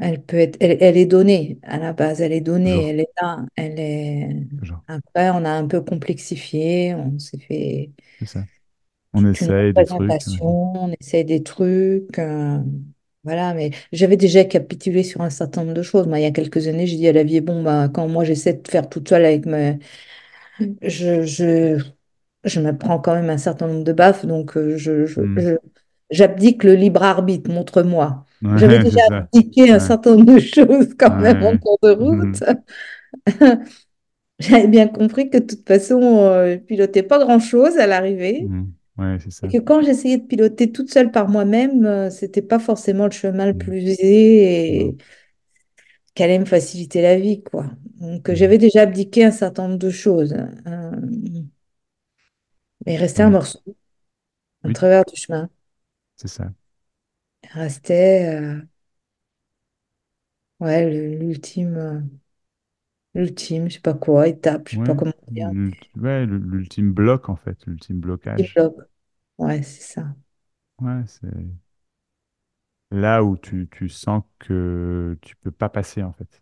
Elle est donnée à la base, elle est donnée, Toujours, elle est là, elle est. toujours. Après, on a un peu complexifié, on s'est fait C'est ça. On toute une essaye des trucs, représentation, on essaie des trucs, voilà. Mais j'avais déjà capitulé sur un certain nombre de choses. Moi, il y a quelques années, j'ai dit à la vie, bon, bah, quand moi j'essaie de faire toute seule avec je, je, je me prends quand même un certain nombre de baffes, donc Hmm. j'abdique le libre arbitre, montre-moi. J'avais Ouais, déjà c'est ça. abdiqué un Ouais, certain nombre de choses quand même en ouais. cours de Mhm. route. J'avais bien compris que de toute façon, je pilotais pas grand-chose à l'arrivée. Mhm. Ouais, c'est Et ça. que quand j'essayais de piloter toute seule par moi-même, c'était pas forcément le chemin le Mhm. plus aisé Non. et qui allait me faciliter la vie, quoi. Donc, Mhm. j'avais déjà abdiqué un certain nombre de choses. Mais il restait un Ouais. morceau à Oui, travers du chemin. c'est ça. Il restait, ouais, l'ultime, je sais pas quoi, étape, je sais pas Ouais. comment dire. Ouais, l'ultime bloc, en fait, l'ultime Petit blocage. bloc. Ouais, c'est ça. Ouais, c'est là où tu sens que tu peux pas passer, en fait.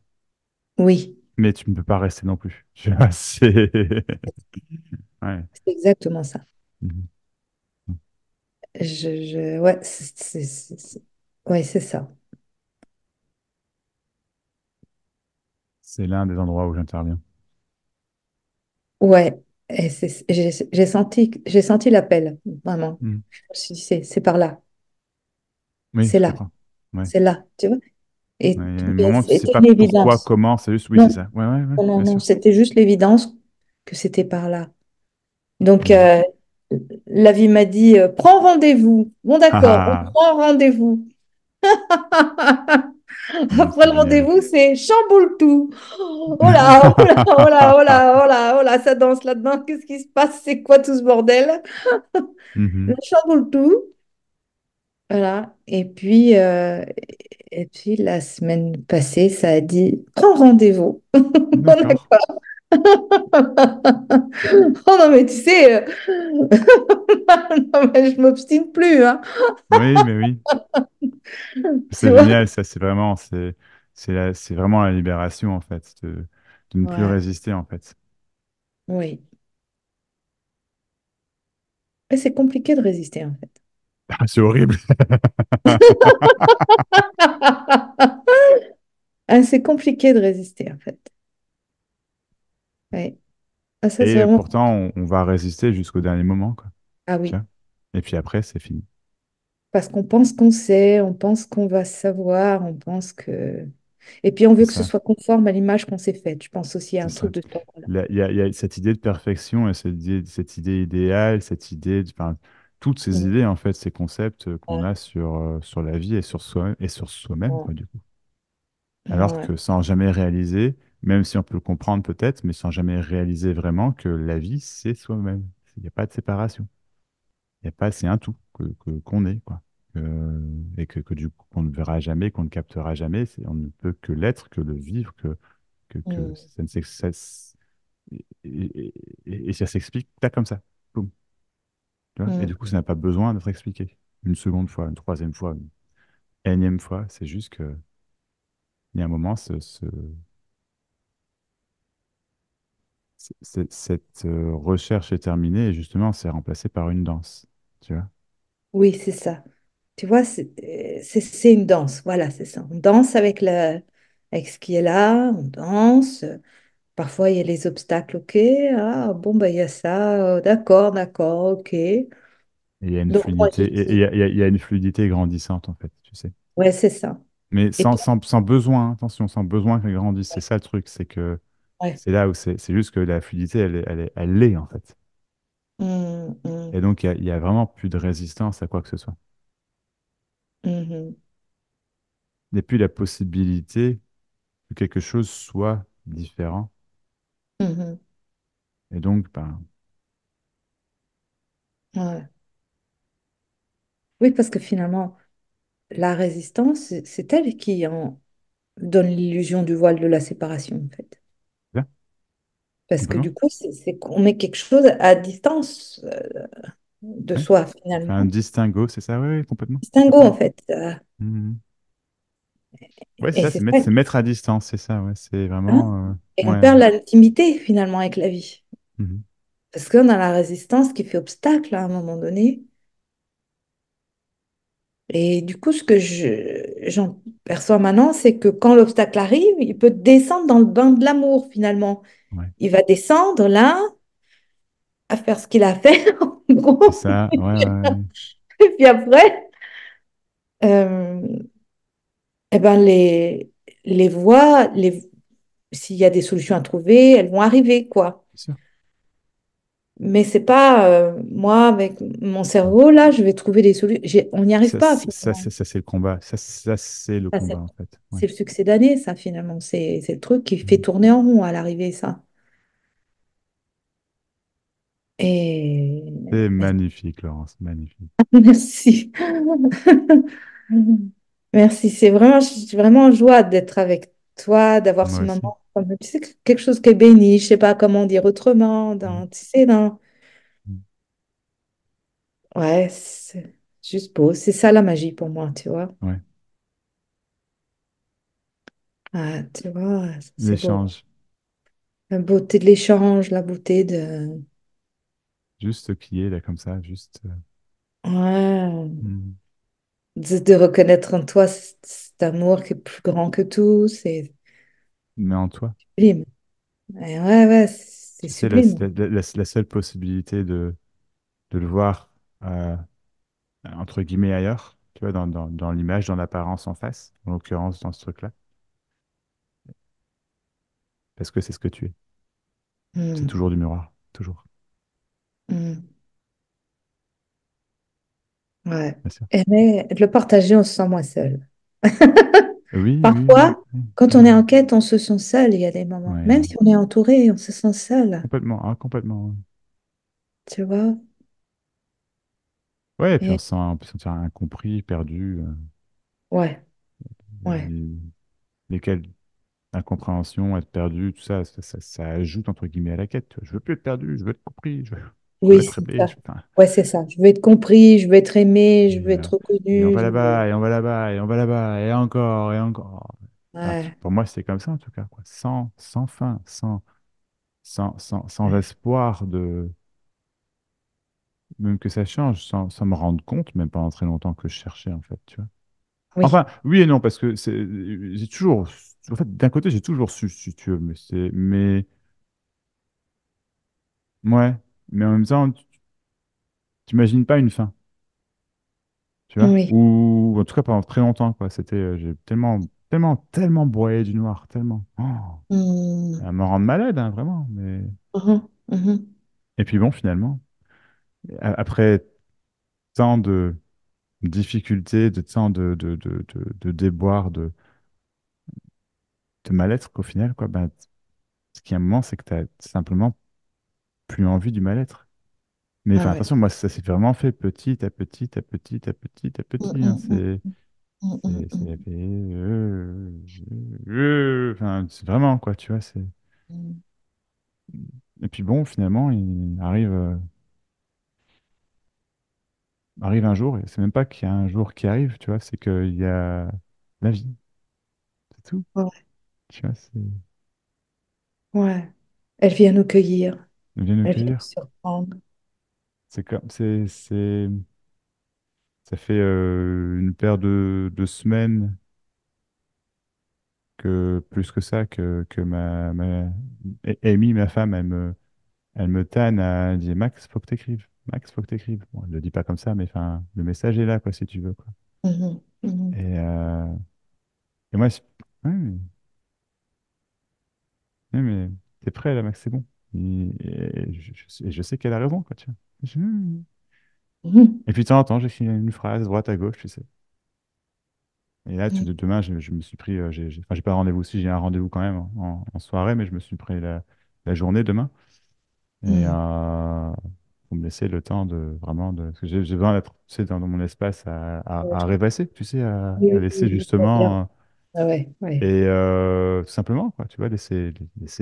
Oui, Mais tu ne peux pas rester non plus. Tu vois, c'est... Ouais. c'est exactement ça. Mhm. Ouais, ouais, c'est ça. C'est l'un des endroits où j'interviens. Ouais, et j'ai senti l'appel, vraiment. Mhm. Je me suis dit, c'est par là, Oui, c'est je là, comprends. Ouais. c'est là, tu vois. Ouais, Et il y a un mais moment où tu sais c'était pas une pourquoi, évidence. comment, c'est juste, oui, c'est Non, ça. Ouais, ouais, ouais, non, non, bien non, sûr. c'était juste l'évidence que c'était par là. Donc, Mhm. la vie m'a dit, prends rendez-vous. Bon, Ah, d'accord, on ah, prend rendez-vous. Après c'est le génial. rendez-vous, c'est chamboule tout. Oh là, oh là, oh là, oh là, oh là, oh là, ça danse là-dedans. Qu'est-ce qui se passe? C'est quoi tout ce bordel? Je Mhm. chamboule tout. Voilà. Et puis la semaine passée, ça a dit prends rendez-vous. Bon, D'accord. d'accord. Oh non, mais tu sais, non, mais je m'obstine plus, hein. Oui, mais oui. Tu C'est vois? génial, ça, c'est vraiment, c'est vraiment la libération, en fait, de ne plus Ouais, résister, en fait. oui. Mais c'est compliqué de résister, en fait. Ah, c'est horrible. Ah, c'est compliqué de résister, en fait. Oui. Ah, ça, c'est Et vraiment pourtant, compliqué. on va résister jusqu'au dernier moment, quoi. Ah Tu oui. vois. Et puis après, c'est fini. Parce qu'on pense qu'on sait, on pense qu'on va savoir, on pense que... Et puis on C'est veut que ce ça, soit conforme à l'image qu'on s'est faite. Je pense aussi à c'est un truc ça. de ce genre-là. Il y a cette idée de perfection et cette idée idéale, enfin, toutes ces Mm. idées, en fait, ces concepts qu'on Ouais, a sur la vie et sur soi-même, ouais, quoi, du coup. Alors ouais. que sans jamais réaliser, même si on peut le comprendre peut-être, mais sans jamais réaliser vraiment que la vie, c'est soi-même. Il n'y a pas de séparation. Il y a pas, c'est un tout qu'on est, quoi. Et que du coup, qu'on ne verra jamais, qu'on ne captera jamais. On ne peut que l'être, que le vivre, que Mm, ça ne s'ex- ça s- et ça s'explique pas comme ça. Boum. Tu vois. Et mm. du coup, ça n'a pas besoin d'être expliqué. Une seconde fois, une troisième fois, une énième fois. C'est juste que il y a un moment, cette recherche est terminée et justement, c'est remplacé par une danse. Tu vois. Oui, c'est ça. Tu vois, c'est une danse. Voilà, c'est ça. On danse avec ce qui est là, on danse. Parfois, il y a les obstacles, ok. Ah, bon, bah, il y a ça. D'accord, d'accord, ok. Et il y a une Donc, moi, fluidité, j'ai et dit, il y a une fluidité grandissante, en fait, tu sais. ouais, c'est ça. Mais Et puis, sans besoin, attention, sans besoin qu'elle grandisse. C'est ouais, ça le truc, c'est que ouais. c'est là où c'est juste que la fluidité, elle l'est, en fait. Mm, Et mm, donc, il y a vraiment plus de résistance à quoi que ce soit. mhm, Il n'y a plus la possibilité que quelque chose soit différent. mhm. Et donc, ben, Ouais. Oui, parce que finalement, la résistance, c'est elle qui en donne l'illusion du voile de la séparation, en fait. là, Parce que complètement. du coup, c'est qu'on met quelque chose à distance de Ouais. soi, On fait un finalement. distinguo, c'est ça? Oui, oui, complètement. Distinguo, Complètement. en fait. Mhm. Ouais, c'est Et ça, c'est ça. c'est mettre à distance, c'est ça, ouais. C'est Hein. vraiment. Et on Ouais. perd l'intimité, finalement, avec la vie. Mhm. Parce qu'on a la résistance qui fait obstacle à un moment donné. Et du coup, ce que j'en perçois maintenant, c'est que quand l'obstacle arrive, il peut descendre dans le bain de l'amour, finalement. Ouais. Il va descendre là, à faire ce qu'il a fait, en C'est gros. ça, ouais, ouais, ouais. Et puis après, euh, eh ben les voix, s'il y a des solutions à trouver, elles vont arriver, quoi. c'est sûr. Mais c'est pas moi, avec mon cerveau, là, je vais trouver des solutions. On n'y arrive Ça, pas, c'est finalement. ça, c'est le combat. Ça, c'est le Ça, combat, en fait. Ouais. c'est le succès d'année, ça, finalement. C'est le truc qui fait Mm. tourner en rond à l'arrivée, ça. Et C'est magnifique, Laurence, magnifique. merci. Merci. Je suis vraiment en joie d'être avec toi, d'avoir Moi ce aussi. moment. Tu sais, quelque chose qui est béni, je sais pas comment dire autrement. Mm. Tu sais, dans... Mm. Ouais, c'est juste beau. C'est ça la magie pour moi, tu vois. Ouais. Ah, tu vois, c'est beau. L'échange, La beauté de l'échange, la beauté de... juste ce qui est là, comme ça, juste. Ouais, Mm. de reconnaître en toi cet amour qui est plus grand que tout, c'est Mais en toi, sublime. Ouais, ouais, c'est tu sais, la, sublime. la seule possibilité de le voir, entre guillemets, ailleurs, tu vois, dans l'image, dans l'apparence en face, en l'occurrence dans ce truc-là, parce que c'est ce que tu es. C'est Hmm, toujours du miroir, toujours, hmm, ouais. bien sûr. Et mais de le partager, on se sent moins seul. Oui, oui, oui, Parfois, oui, quand oui. on est en quête, on se sent seul. Il y a des moments. Même Ouais, si on est entouré, on se sent seul. complètement, hein, complètement. Tu vois? Ouais, et puis Et on peut se sentir incompris, perdu, ouais, ouais. les, lesquels incompréhension, être perdu, tout ça, ça ajoute entre guillemets à la quête. Tu vois. Je veux plus être perdu, je veux être compris, je veux Oui, être c'est aimé. ça. Ouais, c'est ça. Je veux être compris, je veux être aimé, je Et, veux euh, être et on reconnu. va Je veux... là-bas, et on va là-bas, et on va là-bas, et encore, et encore. Enfin, Ouais, pour moi, c'est comme ça en tout cas, quoi. Sans fin, sans espoir de même que ça change, sans me rendre compte, même pendant très longtemps que je cherchais en fait, tu vois. oui, Enfin, oui et non, parce que j'ai toujours, en fait, d'un côté, j'ai toujours su, si tu veux, ouais, mais en même temps, tu t'imagines pas une fin, tu vois, oui. ou en tout cas pendant très longtemps, quoi. J'ai tellement broyé du noir, tellement, Hmm, à me rendre malade, hein, vraiment. Mais mhm, mhm. et puis bon, finalement, après tant de difficultés, de tant de déboires, de mal-être, qu'au final, quoi, ben, ce qui est un moment, c'est que tu as simplement plus envie du mal-être. Mais Ah enfin, ouais. attention, moi, ça s'est vraiment fait petit à petit, à petit, à petit, à Hmm, petit, hein. hmm, hmm, hmm, hmm, Enfin, c'est vraiment, quoi, tu vois, c'est... hmm. Et puis bon, finalement, arrive un jour, et c'est même pas qu'il y a un jour qui arrive, tu vois, c'est qu'il y a la vie, c'est tout, Ouais, tu vois, ouais. Elle vient nous cueillir. on vient nous Elle vient nous cueillir. surprendre. C'est comme, ça fait une paire de semaines que, plus que ça, que Amy, ma femme, elle me tanne, elle dit, Max, faut que t'écrives. Max, faut que t'écrives. Bon, elle le dit pas comme ça, mais enfin, le message est là, quoi, si tu veux, quoi. Mhm, mhm. Et, euh, et moi, ouais, mais t'es prêt, là, Max, c'est bon. Et je sais qu'elle a raison, quoi, tu vois. Mhm, Et puis, de temps en temps, j'écris une phrase, droite à gauche, tu sais. Et là, mhm, demain, je me suis pris, enfin, j'ai pas de rendez-vous, si j'ai un rendez-vous quand même en soirée, mais je me suis pris la journée demain. Et mhm. pour me laisser le temps de vraiment parce que j'ai besoin d'être, tu sais, dans mon espace Ouais, à rêvasser, tu sais, oui, à oui, laisser oui, je vois bien. justement, Ah ouais, ouais. et tout simplement, quoi, tu vois, laisser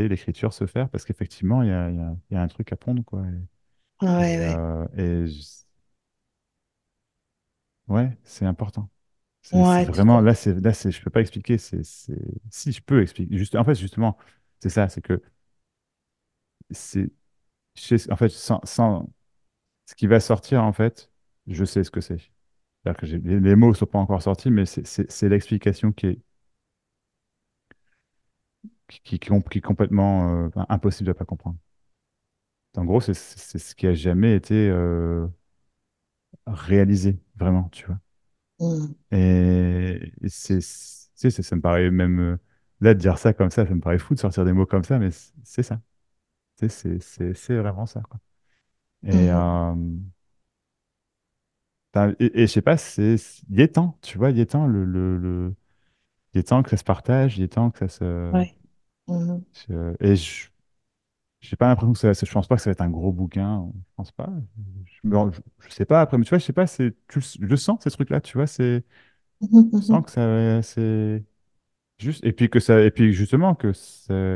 l'écriture se faire, parce qu'effectivement, il y a un truc à prendre, quoi. Ah ouais, ouais. Ouais, c'est important. C'est Ouais, vraiment, je peux pas expliquer, si je peux expliquer, juste, en fait, justement, c'est ça, c'est que c'est, en fait, ce qui va sortir, en fait, je sais ce que c'est. C'est-à-dire que les mots ne sont pas encore sortis, mais c'est l'explication qui est complètement impossible de pas comprendre. En gros, c'est ce qui a jamais été réalisé, vraiment, tu vois. Mhm. Et ça me paraît même. là, de dire ça comme ça me paraît fou de sortir des mots comme ça, mais c'est ça. C'est vraiment ça, quoi. Et, Mhm. et je sais pas, il est temps, tu vois, il est temps, il est temps que ça se partage, il est temps que ça se. Ouais. Mhm. Et j'ai pas l'impression que je pense pas que ça va être un gros bouquin, je pense pas. Je sais pas après, mais tu vois, je sais pas, je le sens ces trucs-là, tu vois, Mhm. je sens Mhm. que ça, c'est juste, et puis et puis justement que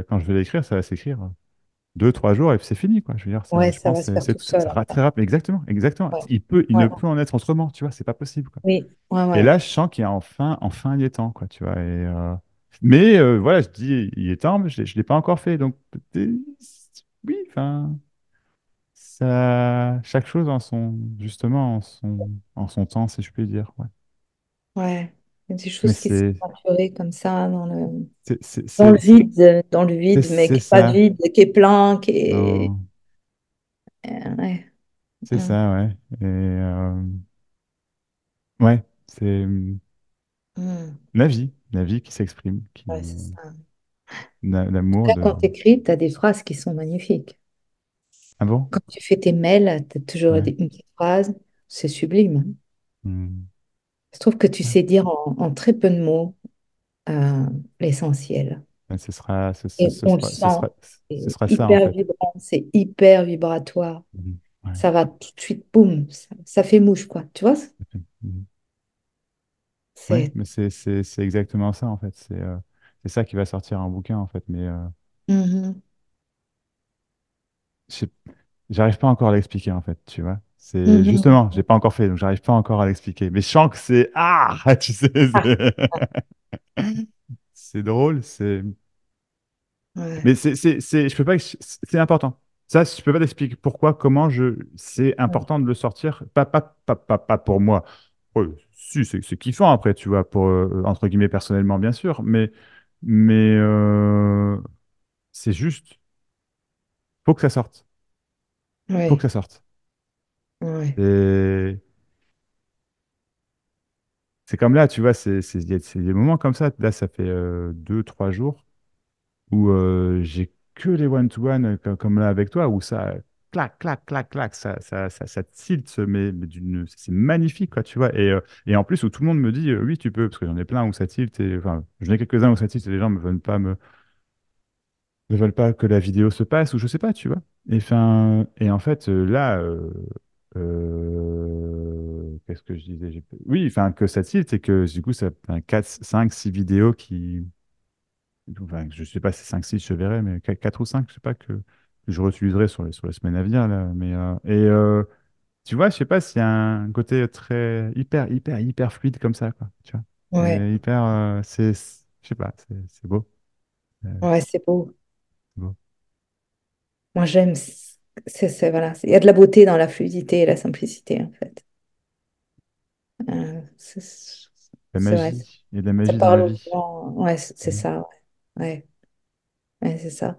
quand je vais l'écrire, ça va s'écrire 2, 3 jours et puis c'est fini, quoi. Je veux dire, Ouais, je ça pense va se faire tout ça seul va après. très rapide, exactement, exactement. Ouais. Il Ouais. ne peut en être autrement, tu vois, c'est pas possible, quoi. Oui, ouais, Et ouais. là, je sens qu'il y a enfin, il est temps, quoi, tu vois. Mais voilà, je dis, il est temps, mais je l'ai pas encore fait, donc peut-être, oui, enfin. Ça, chaque chose justement, en son temps, si je puis dire. Ouais. Ouais. Il y a des Mais choses qui sont maturées comme ça c'est, c'est, dans le c'est, c'est, vide, dans le vide, mais c'est qui n'est pas ça. vide, qui est plein, qui est. Non, Ouais. c'est ça, ouais. Et ouais, c'est Mm. la vie qui s'exprime, Ouais, c'est ça. En tout l'amour cas, de. quand tu écris, tu as des phrases qui sont magnifiques. Ah bon? Quand tu fais tes mails, tu as toujours Ouais. une petite phrase. C'est sublime. Hmm. Je trouve que tu Ouais. sais dire en très peu de mots euh, l'essentiel. Ben, Et on le sent. ce C'est sera ça, en hyper fait. vibrant, c'est hyper vibratoire. Mhm. Ouais. Ça va tout de suite, boum, ça fait mouche, quoi. Tu vois? Mhm. Ouais, C'est. mais c'est exactement ça, en fait. C'est ça qui va sortir un bouquin, en fait. Mais Mhm. je sais- j'arrive pas encore à l'expliquer, en fait, tu vois. C'est Mhm. justement, j'ai pas encore fait, donc j'arrive pas encore à l'expliquer. Mais je sens que c'est ah, tu sais, Ah, c'est drôle, c'est. ouais. Mais je peux pas, c'est important. Ça, je peux pas t'expliquer pourquoi, comment c'est Ouais. important de le sortir. Pas pour moi. Ouais, si, c'est kiffant après, tu vois, pour entre guillemets personnellement, bien sûr, mais c'est juste, faut que ça sorte, faut que Ouais. ça sorte. Ouais. Et c'est comme là, tu vois, c'est des moments comme ça. Là, ça fait 2, 3 jours où j'ai que les one-to-one comme là avec toi, où ça clac, clac, clac, clac, ça tilt, mais c'est magnifique, quoi, tu vois. Et en plus, où tout le monde me dit, oui, tu peux, parce que j'en ai plein où ça tilt, enfin, j'en ai quelques-uns où ça tilt et les gens ne veulent pas que la vidéo se passe, ou je sais pas, tu vois. Et en fait, là, qu'est-ce que je disais? Oui, enfin, que ça tilt et que du coup, ça 4, 5, 6 vidéos qui. Enfin, je sais pas si 5, 6, je verrai, mais 4 ou 5, je sais pas, que je réutiliserai sur les semaines à venir, là. Tu vois, je sais pas s'il y a un côté très hyper fluide comme ça, quoi. Tu vois. Ouais. C'est hyper. Je sais pas, c'est beau. Ouais, c'est beau. C'est beau. Moi, j'aime. Voilà. Il y a de la beauté dans la fluidité et la simplicité, en fait. Euh, c'est La c'est vrai. magie. Il y a de la Ça magie dans parle la aux vie. gens. Ouais, c'est Mhm. ça. Ouais. Ouais, c'est ça.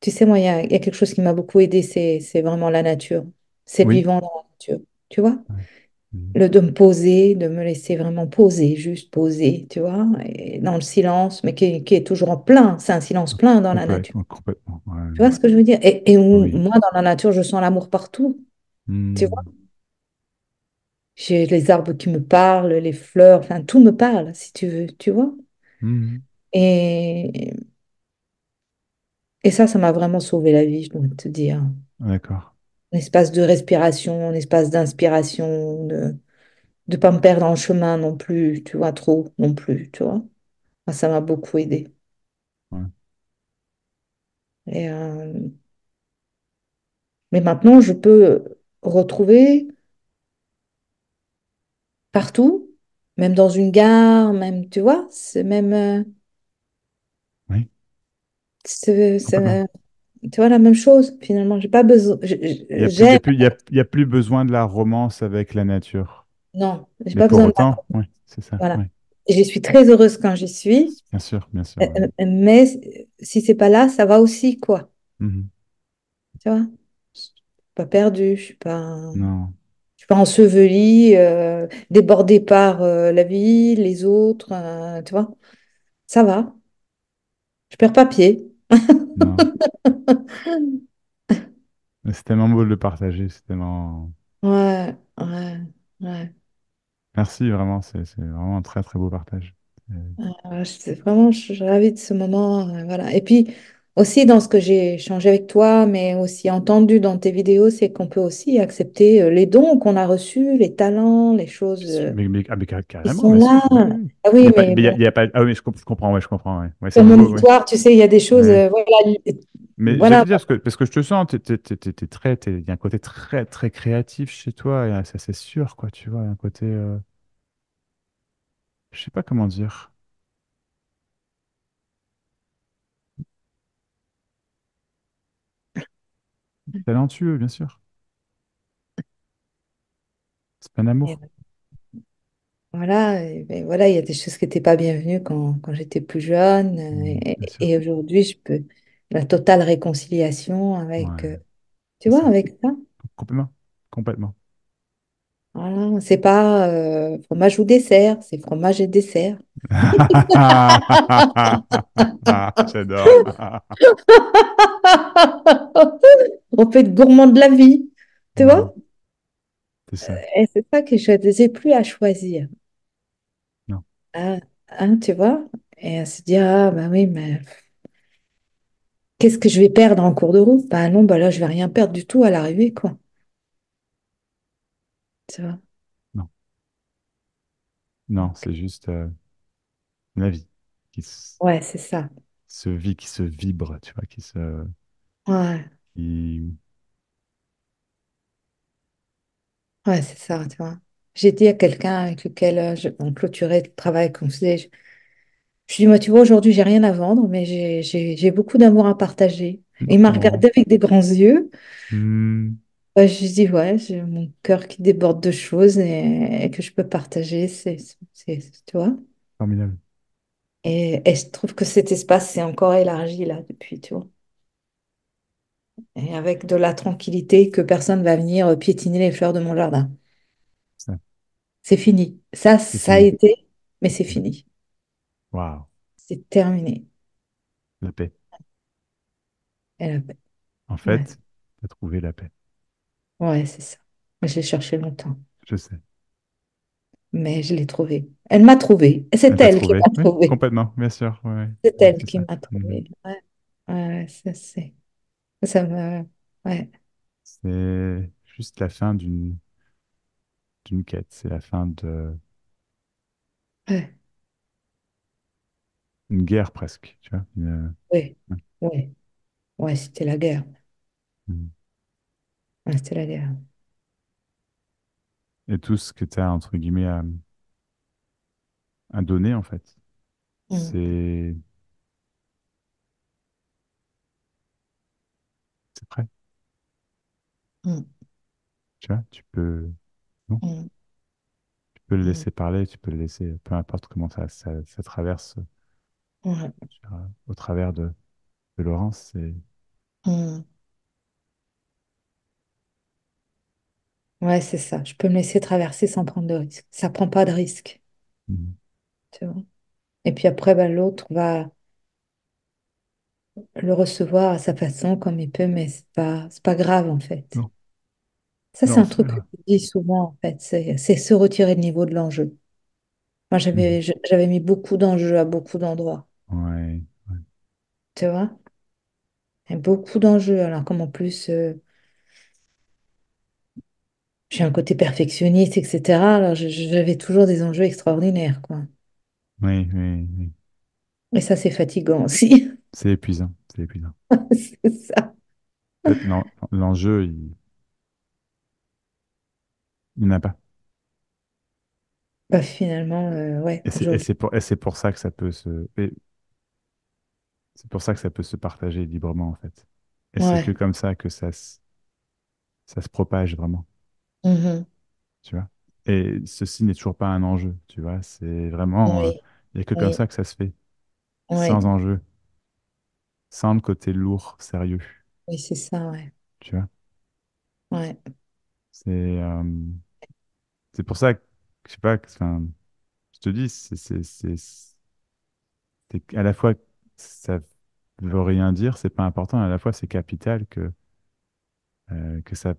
Tu sais, moi, il y a quelque chose qui m'a beaucoup aidé, c'est vraiment la nature. C'est le Oui. vivant dans la nature. Tu vois? Ouais. Mhm. De me poser, de me laisser vraiment poser, juste poser, tu vois, et dans le silence, mais qui est toujours en plein. C'est un silence plein dans la nature. Complètement. Ouais. Tu vois ce que je veux dire? Et où, Oui. moi, dans la nature, je sens l'amour partout. Tu vois? Mhm. J'ai les arbres qui me parlent, les fleurs, enfin, tout me parle, si tu veux, tu vois? Mhm. Et, et ça m'a vraiment sauvé la vie, je dois te dire. D'accord. Un espace de respiration, un espace d'inspiration, de ne pas me perdre en chemin non plus, tu vois, trop non plus, tu vois. Moi, ça m'a beaucoup aidé. Ouais. Et, mais maintenant, je peux retrouver partout, même dans une gare, même, tu vois, c'est même, Oui. c'est, Complètement. tu vois, la même chose. Finalement, j'ai pas besoin, j'aime, Il y a plus besoin de la romance avec la nature. non, j'ai Mais pas pour besoin de la, autant, oui, c'est ça. voilà. Oui. Et je suis très heureuse quand j'y suis, Bien sûr. Ouais. mais si c'est pas là, ça va aussi, quoi. Mhm. Tu vois, je suis pas perdue, Non. je suis pas ensevelie, débordée par la vie, les autres, tu vois, ça va. Je perds pas pied. Non. Mais c'est tellement beau de le partager, c'est tellement... Ouais, ouais, ouais. Merci, vraiment, c'est vraiment un très très beau partage. Vraiment, je suis ravie de ce moment. Voilà. Et puis aussi dans ce que j'ai échangé avec toi, mais aussi entendu dans tes vidéos, c'est qu'on peut aussi accepter les dons qu'on a reçus, les talents, les choses qui Carrément, sont bien sûr, là. oui, oui. Ah Il y oui, a pas, mais mais bon, il y a pas... Ah oui, je comprends, ouais, je comprends, ouais. Ouais, c'est comme mon nouveau, ouais. histoire, tu sais, il y a des choses, Ouais. voilà, Mais j'allais voilà. te dire, parce que je te sens, il y a un côté très très créatif chez toi, et ça c'est sûr, quoi, tu vois, il y a un côté, je sais pas comment dire, talentueux, bien sûr. C'est pas un Et amour. voilà, et ben voilà, il y a des choses qui n'étaient pas bienvenues quand j'étais plus jeune. Bien sûr. Et aujourd'hui, je peux la totale réconciliation avec, Ouais, tu c'est vois, ça. avec ça. Complètement. Complètement. Voilà, c'est pas fromage ou dessert, c'est fromage et dessert. J'adore. On peut être gourmand de la vie, tu Ouais, vois? c'est ça. Et c'est ça que je ne sais plus à choisir. Non, Ah, hein, tu vois? Et à se dire, ah bah oui, mais qu'est-ce que je vais perdre en cours de route? Bah non, bah là, je vais rien perdre du tout à l'arrivée, quoi. Tu vois? non, non, c'est juste la vie qui Ouais, c'est ça. se vit, qui se vibre, tu vois, Ouais, qui- ouais, c'est ça, tu vois. J'ai dit à quelqu'un avec lequel on clôturait le travail qu'on faisait, je lui dis, moi, tu vois, aujourd'hui, j'ai rien à vendre, mais j'ai beaucoup d'amour à partager. Et il m'a Oh. regardé avec des grands yeux. Hmm, Je lui dis, ouais, j'ai mon cœur qui déborde de choses et que je peux partager, tu vois. formidable. Et je trouve que cet espace s'est encore élargi là depuis, tu vois. Et avec de la tranquillité que personne va venir piétiner les fleurs de mon jardin. Ça, C'est fini. Ça, c'est ça a fini. été, mais c'est fini. Waouh, C'est terminé. la paix. Et la paix. En Ouais, fait, tu as trouvé la paix. ouais, c'est ça. Je l'ai cherché longtemps, Je sais. mais je l'ai trouvée. Elle m'a trouvée. Elle C'est t'a elle qui trouvé. m'a Oui, trouvée. complètement, bien sûr. Ouais, ouais. C'est Ouais, elle c'est qui ça. m'a Mhm. trouvée. Ouais, ouais, ça me, ouais, C'est juste la fin d'une quête. C'est la fin ouais, d'une guerre presque, tu vois. ouais, Ouais. ouais, ouais, c'était la guerre. Mhm. Ouais, c'était la guerre. Et tout ce que tu as, entre guillemets, à donner, en fait, Mm, c'est c'est prêt. mm, Tu vois, tu peux, non, mm, tu peux le mm, laisser parler, tu peux le laisser, peu importe comment ça traverse ouais, au travers de Laurence. mm. Ouais, c'est ça. Je peux me laisser traverser sans prendre de risque. Ça prend pas de risque, Mhm. tu vois. Et puis après, bah, l'autre va le recevoir à sa façon, comme il peut, mais c'est pas grave, en fait. Non, Ça, c'est non, un c'est pas truc que grave. je dis souvent, en fait. C'est se retirer le niveau de l'enjeu. Moi, Mhm. j'avais mis beaucoup d'enjeux à beaucoup d'endroits, Ouais, ouais. tu vois. Et beaucoup d'enjeux. Alors, comme en plus, j'ai un côté perfectionniste, etc. Alors, j'avais toujours des enjeux extraordinaires, quoi. Oui, oui, oui. Et ça, c'est fatigant aussi. C'est épuisant, c'est épuisant. C'est ça. En fait, l'enjeu, il n'y en a pas. Bah, finalement, ouais, aujourd'hui. Et c'est pour ça que ça peut c'est pour ça que ça peut se partager librement, en fait. Et c'est que Ouais. comme ça que ça se propage vraiment, Mhm. tu vois. Et ceci n'est toujours pas un enjeu, tu vois. C'est vraiment, Oui, il n'y a que comme oui, ça que ça se fait, oui, sans enjeu, sans le côté lourd, sérieux, oui, c'est ça, ouais. tu vois. Ouais. C'est c'est pour ça que, je sais pas, je te dis, c'est à la fois, ça. veut rien dire, c'est pas important. À la fois, c'est capital que ça,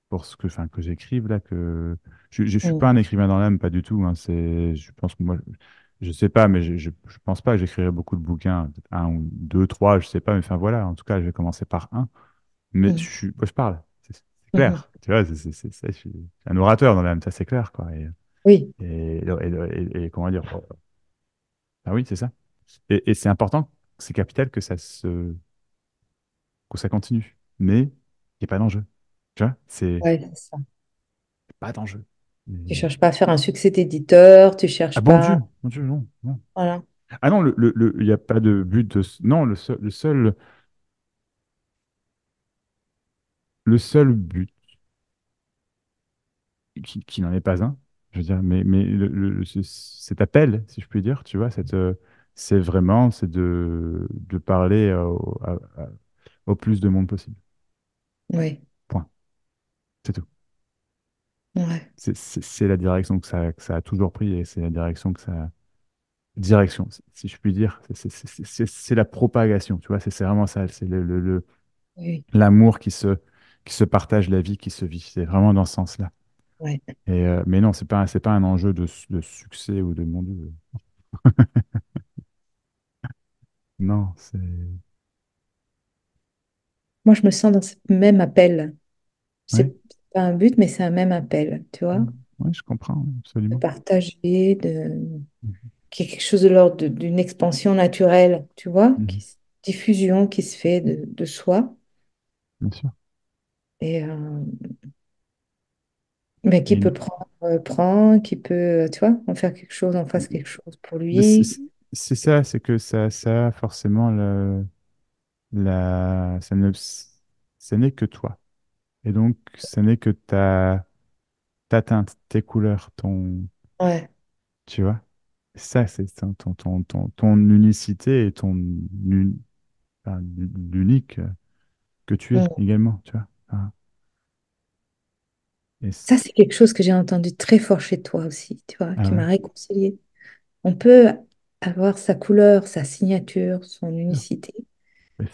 pour ce que, enfin, que j'écrive là, que je suis Mm, pas un écrivain dans l'âme, pas du tout. Hein, je pense que moi, je sais pas, mais je pense pas que j'écrirai beaucoup de bouquins, peut-être un ou deux, trois, je sais pas. Mais enfin voilà, en tout cas, je vais commencer par un. Mais mm, moi, je parle, c'est mhm. clair. Tu vois, je suis un orateur dans l'âme, ça c'est clair, quoi. Oui, Et comment dire? Ah oui, c'est ça. Et c'est important, c'est capital que ça continue. Mais il n'y a pas d'enjeu. Tu vois, c'est ouais, c'est ça. pas d'enjeu. Tu Et- cherches pas à faire un succès d'éditeur, tu Ah cherches pas. bon Dieu, non, non. Voilà. Ah non, il n'y a pas de but non, le seul but, qui n'en est pas un, je veux dire, mais cet appel, si je puis dire, tu vois, c'est vraiment, c'est de parler au plus de monde possible. Oui, Point. C'est tout. ouais, C'est la direction que ça a toujours pris et c'est la direction que ça. Direction, si je puis dire. C'est la propagation, tu vois, c'est vraiment ça. C'est oui, l'amour qui se partage, la vie qui se vit. C'est vraiment dans ce sens-là. ouais. Mais non, c'est pas un enjeu de succès ou de mon Dieu. Non, c'est. Moi, je me sens dans ce même appel. Ouais, C'est pas un but, mais c'est un même appel, tu vois, ouais, je comprends, de absolument. partager, Mhm, qui est quelque chose de l'ordre d'une expansion naturelle, tu vois, mhm, diffusion qui se fait de soi bien sûr. et mais qui Et peut prendre, prend, qui peut, tu vois, en faire quelque chose, en fasse quelque chose pour mais lui. c'est ça, c'est que ça a forcément ça n'est que toi. Et donc, ça n'est que ta teinte, tes couleurs, Ouais, tu vois. Ça, c'est ton unicité et enfin, l'unique que tu es mm. également, tu vois. Enfin, et Ça, c'est quelque chose que j'ai entendu très fort chez toi aussi, tu vois, ah qui m'a ouais, réconcilié. On peut avoir sa couleur, sa signature, son bien. unicité. Mais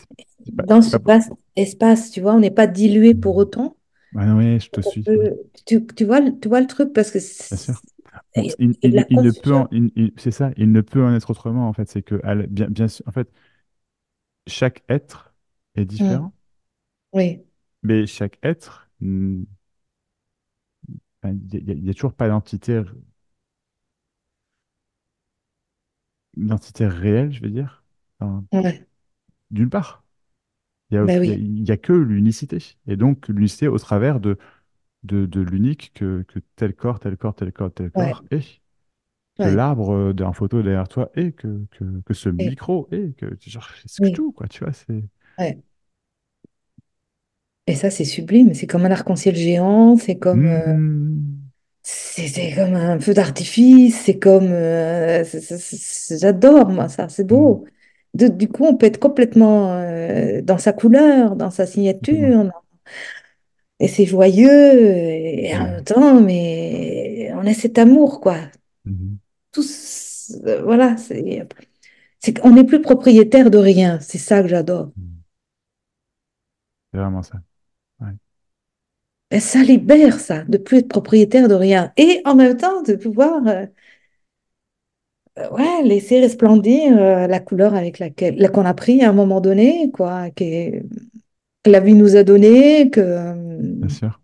Dans c'est ce pas vaste espace, tu vois, on n'est pas dilué pour autant. Ah non, ouais, je te On suis, ouais, peut- tu vois le truc parce que bien sûr. il y a de la Il ne peut confusion. c'est ça, il ne peut en être autrement, en fait. C'est que, bien sûr, en fait, chaque être est Mm. différent, Oui, mais chaque être, enfin, il y a toujours pas d'entité réelle, je veux dire. Enfin, ouais, d'une part, ben oui, il y a que l'unicité. Et donc, l'unicité au travers de l'unique que tel corps, tel corps, tel corps, tel ouais, corps est. Que ouais, l'arbre d'un photo derrière toi est, que ce oui, micro est, que genre, c'est oui, tout, quoi, tu vois. C'est. ouais. Et ça, c'est sublime. C'est comme un arc-en-ciel géant, Mhm. c'est comme un feu d'artifice, c'est comme, j'adore moi ça, c'est Mhm. beau. Du coup, on peut être complètement dans sa couleur, dans sa Complètement. signature, et c'est joyeux, et en Mhm. même temps, mais on a cet amour, quoi. Mhm. Tous, voilà, on n'est plus propriétaire de rien, c'est ça que j'adore. Mhm. C'est vraiment ça. Ouais. Et ça libère, ça, de plus être propriétaire de rien. Et en même temps, de pouvoir ouais, laisser resplendir la couleur avec qu'on a pris à un moment donné, quoi, que la vie nous a donné, que Bien sûr,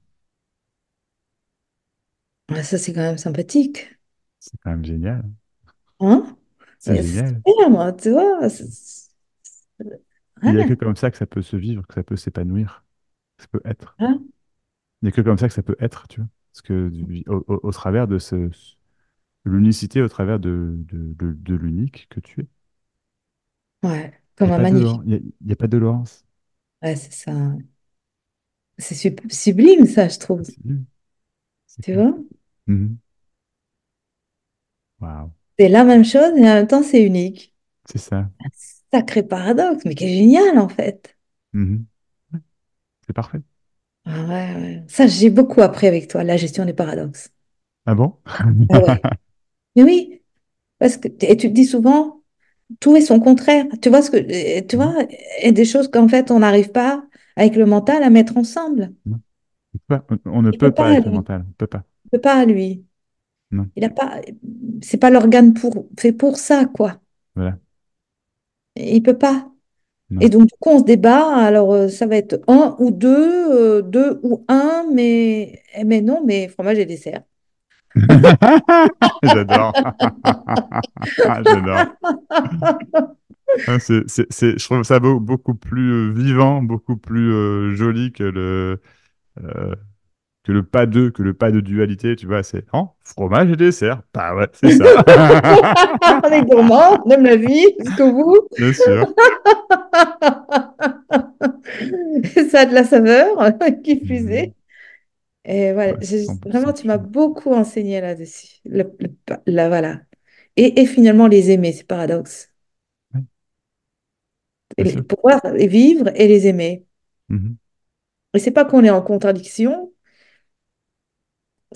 ouais, ça c'est quand même sympathique, c'est quand même génial. hein? C'est C'est génial. super, moi, tu vois. Il n'y a que Ouais, comme ça que ça peut se vivre, que ça peut s'épanouir, que ça peut être. hein, Il n'y a que comme ça que ça peut être, tu vois. Parce que au travers de l'unicité, au travers de l'unique que tu es, ouais, il comme n'y a un pas de magnifique. il y a pas de Laurence. Ouais, c'est ça. C'est sublime, ça, je trouve. C'est Tu clair. vois? Mhm. Waouh. C'est la même chose et en même temps, c'est unique. C'est ça. Un sacré paradoxe, mais qui est génial, en fait. Mhm. Ouais, c'est parfait. Ah ouais, ouais. Ça, j'ai beaucoup appris avec toi, la gestion des paradoxes. Ah bon? Ah ouais. Mais oui, parce que, et tu te dis souvent. tout est son contraire. Tu vois ce que, tu Mhm. vois, et des choses qu'en fait, on n'arrive pas, avec le mental, à mettre ensemble. Non. On ne Il peut peut pas pas, avec le lui. mental. On peut pas. Il peut pas, lui. Non. Il a pas, c'est pas l'organe fait pour ça, quoi. Voilà. Il peut pas. Et Non. donc, du coup, on se débat. Alors, ça va être un ou deux, deux ou un, mais non, mais fromage et dessert. J'adore. J'adore. Ah, je trouve ça beaucoup plus vivant, beaucoup plus joli euh, que le pas de dualité, tu vois. C'est oh, fromage et dessert. Bah ouais, c'est ça. On est gourmand, on aime la vie, jusqu'au bout. Bien sûr. Ça a de la saveur, qui plus Mhm. est. Et voilà, Ouais, c'est 100% vraiment, tu m'as sûr. beaucoup enseigné là-dessus. Voilà. Et finalement, les aimer, c'est paradoxe. Oui, Et bien sûr. pouvoir les vivre et les aimer. Mhm. Et c'est pas qu'on est en contradiction,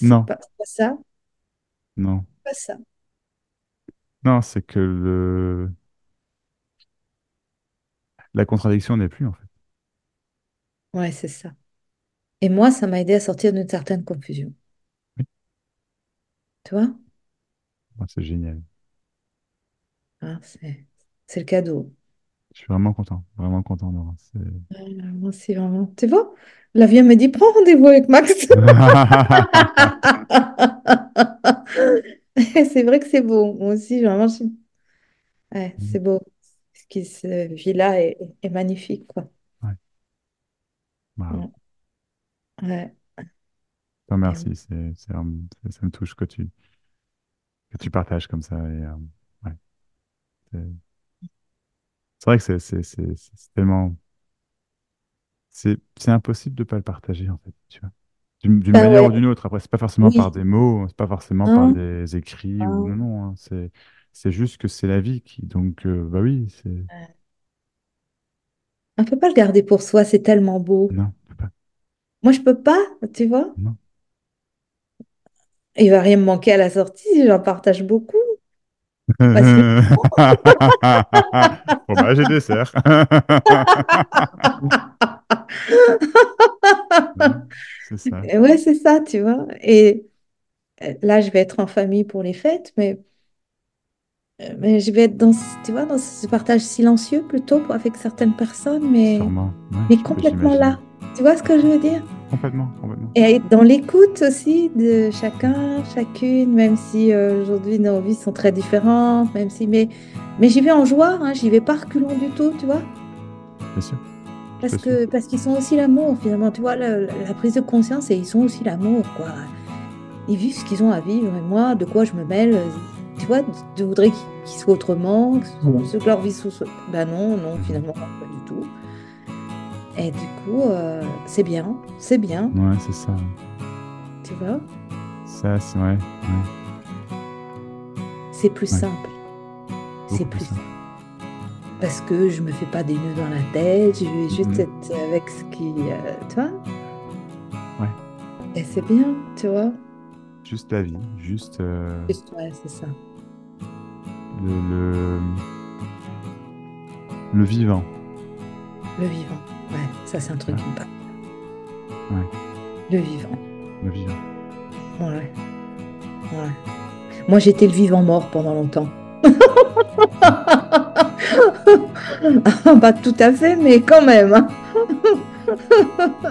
Non, c'est pas ça, non. pas ça. Non, c'est que la contradiction n'est plus, en fait. Ouais, c'est ça. Et moi, ça m'a aidé à sortir d'une certaine confusion. Oui, Tu vois? moi, c'est génial. Hein, c'est le cadeau. Je suis vraiment content, Laurent. Moi, c'est vraiment. Tu vois? La vie elle me dit, prends rendez-vous avec Max. C'est vrai que c'est beau. Moi aussi, vraiment, ouais, c'est beau. Ce qui se vit là est magnifique, quoi. Ouais, bravo. Ouais. Ouais. Enfin, Et bon. merci, ça me touche que tu partages comme ça. Ouais, c'est c'est vrai que c'est tellement. C'est impossible de ne pas le partager, en fait, tu vois. D'une Ben manière ouais, ou d'une autre. Après, c'est pas forcément par oui. des mots, c'est pas forcément par Hein, des écrits ou non, hein. non. Hein, c'est juste que c'est la vie qui. Donc, bah oui, c'est. On ne peut pas le garder pour soi, c'est tellement beau. Non, faut pas. Moi, je peux pas, tu vois. Non. Il va rien me manquer à la sortie si j'en partage beaucoup. Bah, sinon, Fromage et dessert. Ouais, c'est ça. ouais, c'est ça, tu vois. Et là, je vais être en famille pour les fêtes, mais je vais être dans, tu vois, dans ce partage silencieux plutôt avec certaines personnes, Sûrement. Ouais, mais bah, complètement j'imagine. là. Tu vois ce que je veux dire? Complètement, complètement. Et être dans l'écoute aussi de chacun, chacune, même si aujourd'hui nos vies sont très différentes, même si, mais j'y vais en joie, hein, j'y vais pas reculant du tout, tu vois? Bien sûr, je te suis. Parce qu'ils sont aussi l'amour, finalement, tu vois, la prise de conscience, et ils sont aussi l'amour, quoi. Ils vivent ce qu'ils ont à vivre, et moi, de quoi je me mêle, tu vois, je voudrais qu'ils soient autrement, que leur vie soit. Ben non, non, Mhm. finalement, pas du tout. Et du coup, c'est bien, Ouais, c'est ça. tu vois, Ça, c'est ouais, ouais, c'est plus ouais. simple, c'est Beaucoup plus plus simple. simple. Parce que je me fais pas des nœuds dans la tête, je vais juste Mhm. être avec ce qui, tu vois, Ouais. et c'est bien, tu vois. Juste la vie, juste Juste, ouais, c'est ça, le, le, le vivant. le vivant. Ouais, ça, c'est un truc Ouais, qui me parle. ouais, Le vivant, le vivant. ouais, ouais. Moi, j'étais le vivant mort pendant longtemps. Ouais. Pas tout à fait, mais quand même, hein.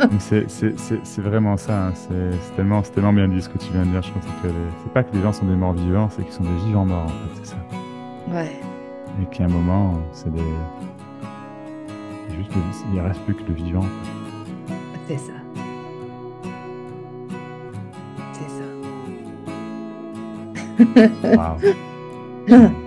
Mais c'est vraiment ça. Hein. C'est tellement bien dit ce que tu viens de dire. Je pense que c'est pas que les gens sont des morts vivants, c'est qu'ils sont des vivants morts, en fait. C'est ça. Ouais, Et qu'à un moment, c'est juste il reste plus que le vivant. c'est ça, c'est ça. Waouh, génial.